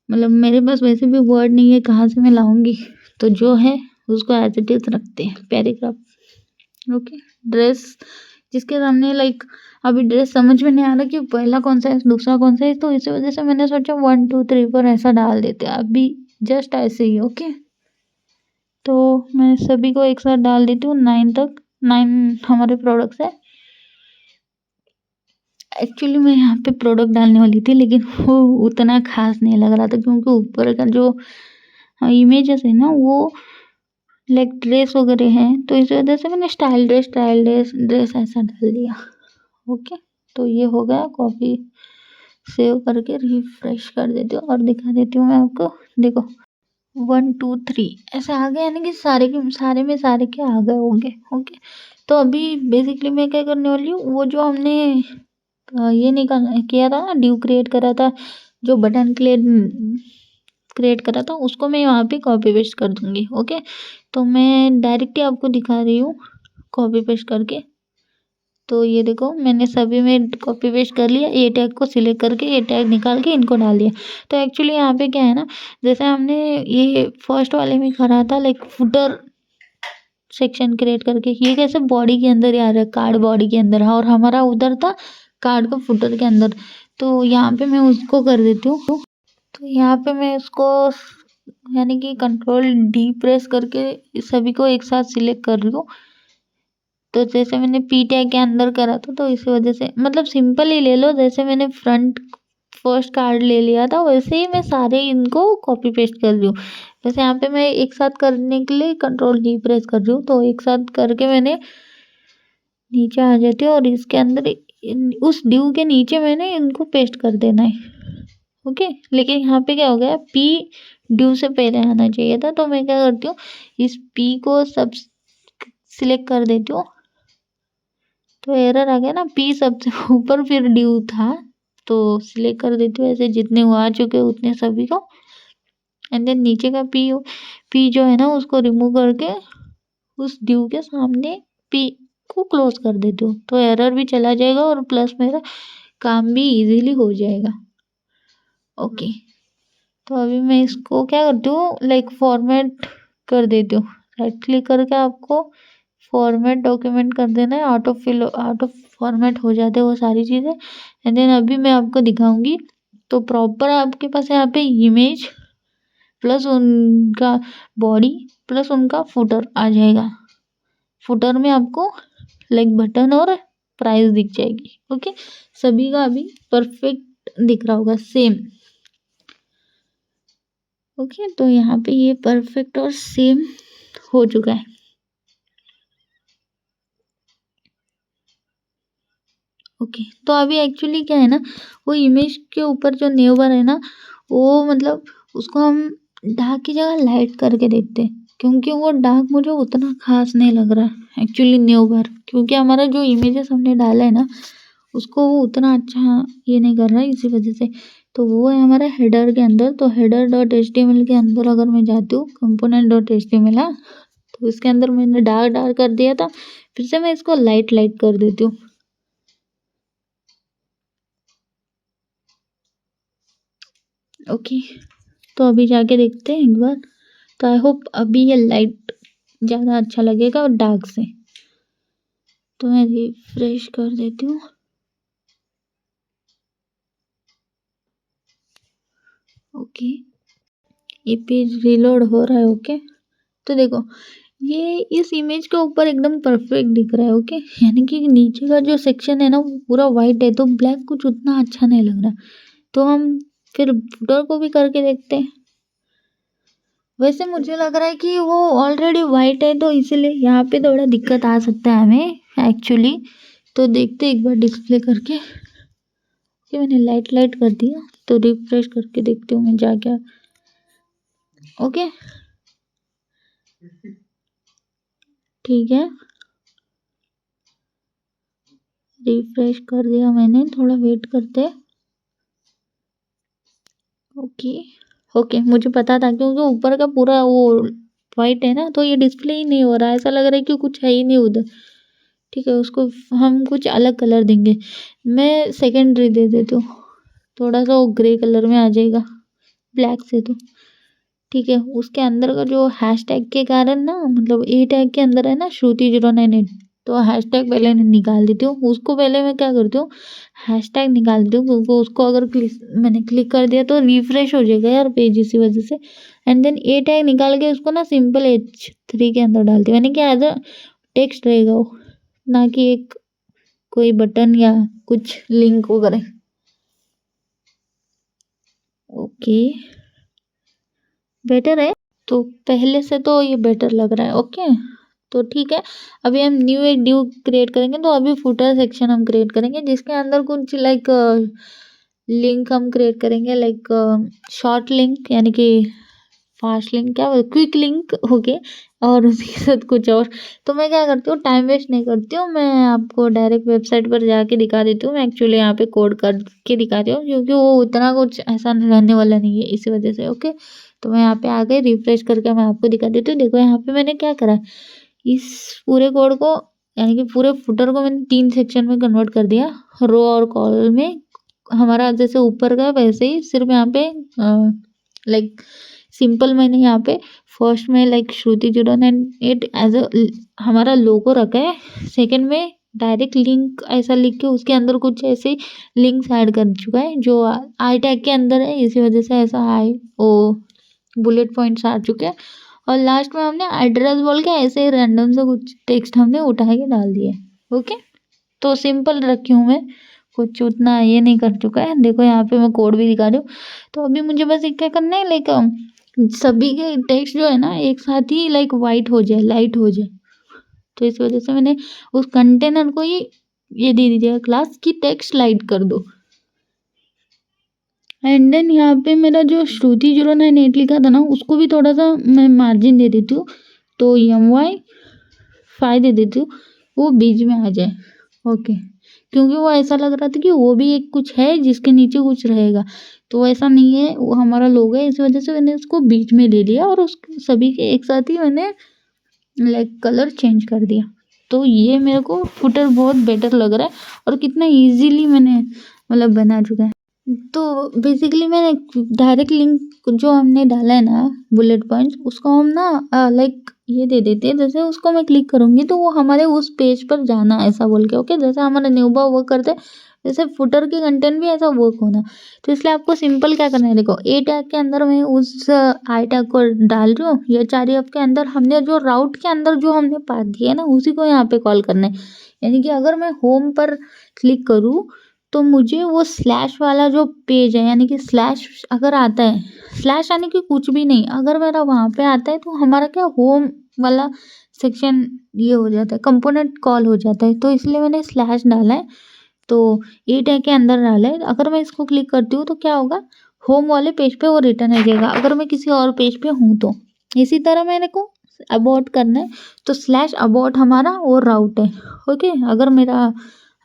मतलब मेरे पास वैसे भी वर्ड नहीं है, कहाँ से मैं लाऊंगी, तो जो है उसको एज इट इज़ रखते हैं पैराग्राफ। ओके, ड्रेस जिसके सामने लाइक अभी ड्रेस समझ में नहीं आ रहा कि पहला कौन सा है दूसरा कौन सा है, तो इसी वजह से मैंने सोचा 1 2 3 4 ऐसा डाल देते हैं अभी, जस्ट ऐसे ही। ओके, तो मैं सभी को एक साथ डाल देती हूँ 9 तक, 9 हमारे प्रोडक्ट्स है। एक्चुअली मैं यहाँ पे प्रोडक्ट डालने वाली थी, लेकिन वो उतना खास नहीं लग रहा था, क्योंकि ऊपर का जो इमेजेस है ना वो लाइक ड्रेस वगैरह हैं, तो इस वजह से मैंने स्टाइल ड्रेस ऐसा डाल दिया। ओके, तो ये हो गया, कॉपी सेव करके रिफ्रेश कर देती हूँ और दिखा देती हूँ मैं आपको। देखो 1 2 3 ऐसे आ गए, यानी कि सारे के सारे में सारे के आ गए होंगे। ओके, तो अभी बेसिकली मैं क्या करने वाली हूँ, वो जो हमने ये निकाल किया था ना, ड्यू क्रिएट करा था, जो बटन क्रिएट करा था, उसको मैं यहाँ पे कॉपी पेस्ट कर दूंगी। ओके, तो मैं डायरेक्टली आपको दिखा रही हूँ कॉपी पेस्ट करके। तो ये देखो मैंने सभी में कॉपी पेस्ट कर लिया, ये टैग को सिलेक्ट करके ये टैग निकाल के इनको डाल दिया। तो एक्चुअली यहाँ पे क्या है ना, जैसे हमने ये फर्स्ट वाले में करा था लाइक फुटर सेक्शन क्रिएट करके, ये कैसे बॉडी के अंदर ही आ रहा है, कार्ड बॉडी के अंदर है, और हमारा उधर था कार्ड को फुटर के अंदर। तो यहाँ पे मैं उसको कर देती हूँ, तो यहाँ पे मैं उसको यानी कि Ctrl+D प्रेस करके सभी को एक साथ सिलेक्ट कर रही हूँ। तो जैसे मैंने पी टैग के अंदर करा था, तो इसी वजह से मतलब सिंपल ही ले लो, जैसे मैंने फ्रंट फर्स्ट कार्ड ले लिया था, वैसे ही मैं सारे इनको कॉपी पेस्ट कर रही हूँ। वैसे यहाँ पे मैं एक साथ करने के लिए Ctrl+D प्रेस कर रही हूँ, तो एक साथ करके मैंने नीचे आ जाती हूँ, और इसके अंदर उस ड्यू के नीचे मैंने इनको पेस्ट कर देना है। ओके, लेकिन यहाँ पे क्या हो गया, पी ड्यू से पहले आना चाहिए था, तो मैं क्या करती हूँ, इस पी को सब सिलेक्ट कर देती हूँ, तो एरर आ गया ना, पी सबसे ऊपर फिर ड्यू था, तो सिलेक्ट कर देती हूँ ऐसे जितने वो आ चुके उतने सभी को। एंड देन नीचे का पी जो है ना उसको रिमूव करके उस ड्यू के सामने पी को क्लोज कर देती हूँ, तो एरर भी चला जाएगा और प्लस मेरा काम भी इजीली हो जाएगा। ओके, तो अभी मैं इसको क्या करती हूँ, लाइक फॉर्मेट कर देती हूँ। राइट क्लिक करके आपको फॉर्मेट डॉक्यूमेंट कर देना है, आउट ऑफ फॉर्मेट हो जाते हैं वो सारी चीज़ें। एंड देन अभी मैं आपको दिखाऊंगी, तो प्रॉपर आपके पास यहाँ पे इमेज प्लस उनका बॉडी प्लस उनका फुटर आ जाएगा। फुटर में आपको लाइक बटन और प्राइस दिख जाएगी। ओके, सभी का अभी परफेक्ट दिख रहा होगा सेम। ओके, तो यहाँ पे ये परफेक्ट और सेम हो चुका है। ओके, तो अभी एक्चुअली क्या है ना, वो इमेज के ऊपर जो नेव बार है ना, वो मतलब उसको हम डार्क की जगह लाइट करके देखते हैं, क्योंकि वो डार्क मुझे उतना खास नहीं लग रहा है एक्चुअली नेव बार, क्योंकि हमारा जो इमेजेस हमने डाला है ना उसको वो उतना अच्छा ये नहीं कर रहा है, इसी वजह से। तो वो है हमारा हेडर के अंदर, तो header dot H T M L के अंदर अगर मैं जाती हूँ component dot H T M L, तो इसके अंदर मैंने डार्क डार्क कर दिया था, फिर से मैं इसको लाइट लाइट कर देती हूँ। ओके, तो अभी जाके देखते हैं एक बार। तो आई होप अभी ये लाइट ज़्यादा अच्छा लगेगा और डार्क से। तो मैं रिफ्रेश कर देती हूँ। ओके, ये पेज रिलोड हो रहा है। ओके, तो देखो ये इस इमेज के ऊपर एकदम परफेक्ट दिख रहा है। ओके, यानी कि नीचे का जो सेक्शन है ना वो पूरा वाइट है, तो ब्लैक कुछ उतना अच्छा नहीं लग रहा। तो हम फिर फुटर को भी करके देखते हैं। वैसे मुझे लग रहा है कि वो ऑलरेडी वाइट है, तो इसीलिए यहाँ पे थोड़ा दिक्कत आ सकता है हमें एक्चुअली। तो देखते एक बार डिस्प्ले करके कि मैंने लाइट लाइट कर दिया, तो रिफ्रेश करके देखती हूँ मैं जा क्या। ओके, ठीक है, रिफ्रेश कर दिया मैंने, थोड़ा वेट करते। ओके, ओके, मुझे पता था क्योंकि ऊपर का पूरा वो वाइट है ना, तो ये डिस्प्ले ही नहीं हो रहा है, ऐसा लग रहा है कि कुछ है ही नहीं उधर। ठीक है, उसको हम कुछ अलग कलर देंगे। मैं सेकेंडरी दे देती हूँ, थोड़ा सा वो ग्रे कलर में आ जाएगा ब्लैक से। तो ठीक है, उसके अंदर का जो हैश टैग के कारण ना, मतलब ए टैग के अंदर है ना श्रुति098, तो हैश टैग पहले निकाल देती हूँ उसको। पहले मैं क्या करती हूँ, हैश टैग निकाल देती हूँ, क्योंकि उसको अगर मैंने क्लिक कर दिया तो रिफ्रेश हो जाएगा यार पेज, इसी वजह से। एंड देन ए टैग निकाल के उसको ना सिंपल H3 के अंदर डालती हूँ, यानी कि एज अ टेक्स्ट रहेगा वो, ना कि एक कोई बटन या कुछ लिंक वगैरह। ओके, बेटर है, तो पहले से तो ये बेटर लग रहा है। ओके, तो ठीक है, अभी हम न्यू एक ड्यू क्रिएट करेंगे। तो अभी फुटर सेक्शन हम क्रिएट करेंगे, जिसके अंदर कुछ लाइक लिंक हम क्रिएट करेंगे, लाइक शॉर्ट लिंक, यानी कि फास्ट लिंक, क्या क्विक लिंक हो गए, और उसके साथ कुछ और। तो मैं क्या करती हूँ, टाइम वेस्ट नहीं करती हूँ, मैं आपको डायरेक्ट वेबसाइट पर जाके दिखा देती हूँ। मैं एक्चुअली यहाँ पे कोड करके दिखाती हूँ, क्योंकि वो उतना कुछ ऐसा रहने वाला नहीं है, इसी वजह से। ओके, तो मैं यहाँ पे आ गई, रिफ्रेश करके मैं आपको दिखा देती हूँ। देखो यहाँ पे मैंने क्या करा, इस पूरे कोड को, यानी कि पूरे फुटर को मैंने 3 सेक्शन में कन्वर्ट कर दिया, रो और कॉल में। हमारा जैसे ऊपर का वैसे ही, सिर्फ यहाँ पे लाइक सिंपल मैंने यहाँ पे फर्स्ट में लाइक श्रुति098 एज अ हमारा लोगो रखा है। सेकंड में डायरेक्ट लिंक ऐसा लिख के उसके अंदर कुछ ऐसे लिंक्स ऐड कर चुका है, जो आई टैग के अंदर है, इसी वजह से ऐसा आई ओ बुलेट पॉइंट्स आ चुके हैं। और लास्ट में हमने एड्रेस बोल के ऐसे ही रैंडम से कुछ टेक्स्ट हमने उठा के डाल दिए। ओके, तो सिंपल रखी हूँ मैं, कुछ उतना ये नहीं कर चुका है। देखो यहाँ पे मैं कोड भी दिखा रही हूँ। तो अभी मुझे बस एक क्या करना है, लाइक सभी के टेक्स्ट जो है ना एक साथ ही लाइक वाइट हो जाए, लाइट हो जाए। तो इस वजह से मैंने उस कंटेनर को ही ये दे दीजिएगा क्लास की टेक्स्ट लाइट कर दो। एंड देन यहाँ पे मेरा जो श्रुति098 लिखा था ना, उसको भी थोड़ा सा मैं मार्जिन दे देती हूँ, तो my 5 दे देती हूँ, वो बीच में आ जाए। ओके, क्योंकि वो ऐसा लग रहा था कि वो भी एक कुछ है जिसके नीचे कुछ रहेगा, तो ऐसा नहीं है, वो हमारा लोगो है, इस वजह से मैंने उसको बीच में ले लिया और उस सभी के एक साथ ही मैंने लाइक कलर चेंज कर दिया। तो ये मेरे को फुटर बहुत बेटर लग रहा है और कितना इजीली मैंने मतलब बना चुका है। तो बेसिकली मैंने डायरेक्ट लिंक जो हमने डाला है ना बुलेट पॉइंट्स, उसको हम ना लाइक ये दे देते हैं, जैसे उसको मैं क्लिक करूँगी तो वो हमारे उस पेज पर जाना ऐसा बोल के, ओके, जैसे हमारा न्यूबा वर्क करते हैं जैसे फुटर के कंटेंट भी ऐसा वर्क होना। तो इसलिए आपको सिंपल क्या करना है, देखो ए टैग के अंदर मैं उस आई टैग को डाल रही हूँ, ये 4 एफ के अंदर हमने जो राउट के अंदर जो हमने पाथ दिया है ना उसी को यहाँ पे कॉल करना है। यानी कि अगर मैं होम पर क्लिक करूँ तो मुझे वो स्लैश वाला जो पेज है, यानी कि स्लैश अगर आता है, स्लैश यानी कि कुछ भी नहीं, अगर मेरा वहाँ पे आता है तो हमारा क्या होम वाला सेक्शन ये हो जाता है, कंपोनेंट कॉल हो जाता है, तो इसलिए मैंने स्लैश डाला है। तो ए टैग के अंदर डाला है, अगर मैं इसको क्लिक करती हूँ तो क्या होगा, होम वाले पेज पे वो रिटर्न आ जाएगा अगर मैं किसी और पेज पे हूँ तो। इसी तरह मेरे को अबाउट करना है, तो स्लैश अबाउट हमारा वो राउट है, ओके। अगर मेरा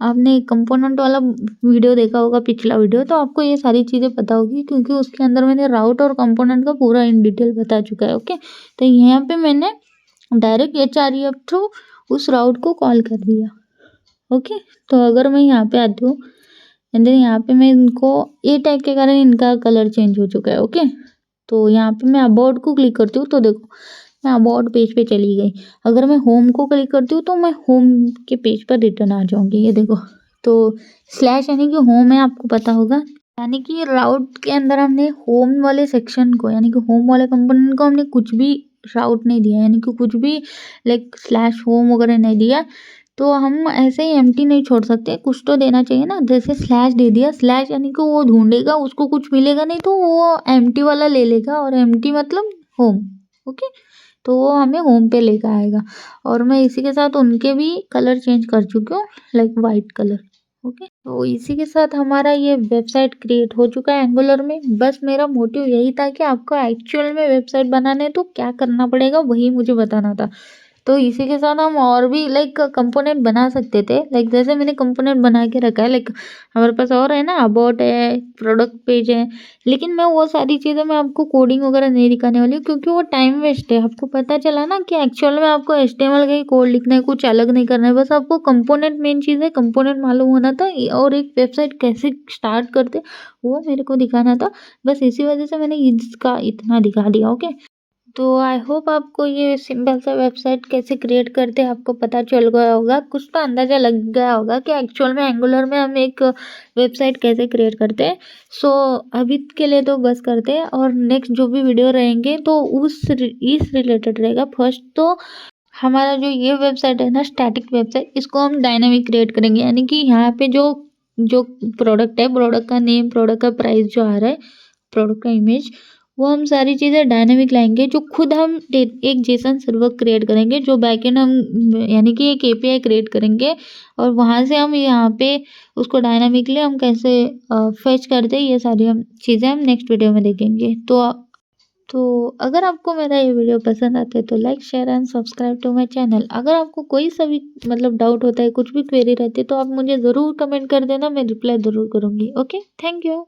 आपने कंपोनेंट वाला वीडियो देखा होगा, पिछला वीडियो, तो आपको ये सारी चीज़ें पता होगी क्योंकि उसके अंदर मैंने राउट और कंपोनेंट का पूरा इन डिटेल बता चुका है, ओके। तो यहाँ पे मैंने डायरेक्ट HREF थ्रू उस राउट को कॉल कर दिया, ओके। तो अगर मैं यहाँ पे आती हूँ एंड देन यहाँ पे मैं इनको ए टैग के कारण इनका कलर चेंज हो चुका है, ओके। तो यहाँ पे मैं अबाउट को क्लिक करती हूँ तो देखो मैं अबाउट पेज पे चली गई। अगर मैं होम को क्लिक करती हूँ तो मैं होम के पेज पर रिटर्न आ जाऊँगी, ये देखो। तो स्लैश यानी कि होम है, आपको पता होगा, यानी कि राउट के अंदर हमने होम वाले सेक्शन को, यानी कि होम वाले कंपोनेंट को हमने कुछ भी राउट नहीं दिया, यानी कि कुछ भी लाइक स्लैश होम वगैरह नहीं दिया, तो हम ऐसे ही एम्प्टी नहीं छोड़ सकते, कुछ तो देना चाहिए ना। जैसे स्लैश दे दिया, स्लैश यानी कि वो ढूंढेगा, उसको कुछ मिलेगा नहीं तो वो एम्प्टी वाला ले लेगा, और एम्प्टी मतलब होम, ओके। तो वो हमें होम पे लेकर आएगा। और मैं इसी के साथ उनके भी कलर चेंज कर चुकी हूँ, लाइक वाइट कलर, ओके। तो इसी के साथ हमारा ये वेबसाइट क्रिएट हो चुका है एंगुलर में। बस मेरा मोटिव यही था कि आपको एक्चुअल में वेबसाइट बनाने तो क्या करना पड़ेगा वही मुझे बताना था। तो इसी के साथ हम और भी लाइक कंपोनेंट बना सकते थे, लाइक जैसे मैंने कंपोनेंट बना के रखा है, लाइक हमारे पास और है ना, अबाउट है, प्रोडक्ट पेज है, लेकिन मैं वो सारी चीज़ें मैं आपको कोडिंग वगैरह नहीं दिखाने वाली हूँ क्योंकि वो टाइम वेस्ट है। आपको पता चला ना कि एक्चुअल में आपको HTML का ही कोड लिखना है, कुछ अलग नहीं करना है, बस आपको कंपोनेंट मेन चीज़ है, कंपोनेंट मालूम होना था और एक वेबसाइट कैसे स्टार्ट करते वो मेरे को दिखाना था। बस इसी वजह से मैंने इसका इतना दिखा दिया, ओके। तो आई होप आपको ये सिंपल सा वेबसाइट कैसे क्रिएट करते हैं आपको पता चल गया होगा, कुछ तो अंदाज़ा लग गया होगा कि एक्चुअल में एंगुलर में हम एक वेबसाइट कैसे क्रिएट करते हैं। सो अभी के लिए तो बस करते हैं, और नेक्स्ट जो भी वीडियो रहेंगे तो इस रिलेटेड रहेगा। फर्स्ट तो हमारा जो ये वेबसाइट है ना, स्टैटिक वेबसाइट, इसको हम डायनामिक क्रिएट करेंगे, यानी कि यहाँ पे जो जो प्रोडक्ट है, प्रोडक्ट का नेम, प्रोडक्ट का प्राइस जो आ रहा है, प्रोडक्ट का इमेज, वो हम सारी चीज़ें डायनामिक लाएंगे, जो खुद हम एक जेसन सर्वर क्रिएट करेंगे, जो बैकएंड हम यानी कि एक API क्रिएट करेंगे, और वहाँ से हम यहाँ पे उसको डायनामिकली हम कैसे फेच करते हैं, ये सारी हम चीज़ें हम नेक्स्ट वीडियो में देखेंगे। तो अगर आपको मेरा ये वीडियो पसंद आता है तो like, share and subscribe to my channel. अगर आपको कोई सा भी मतलब डाउट होता है, कुछ भी क्वेरी रहती है, तो आप मुझे ज़रूर कमेंट कर देना, मैं रिप्लाई ज़रूर करूँगी, ओके। Thank you.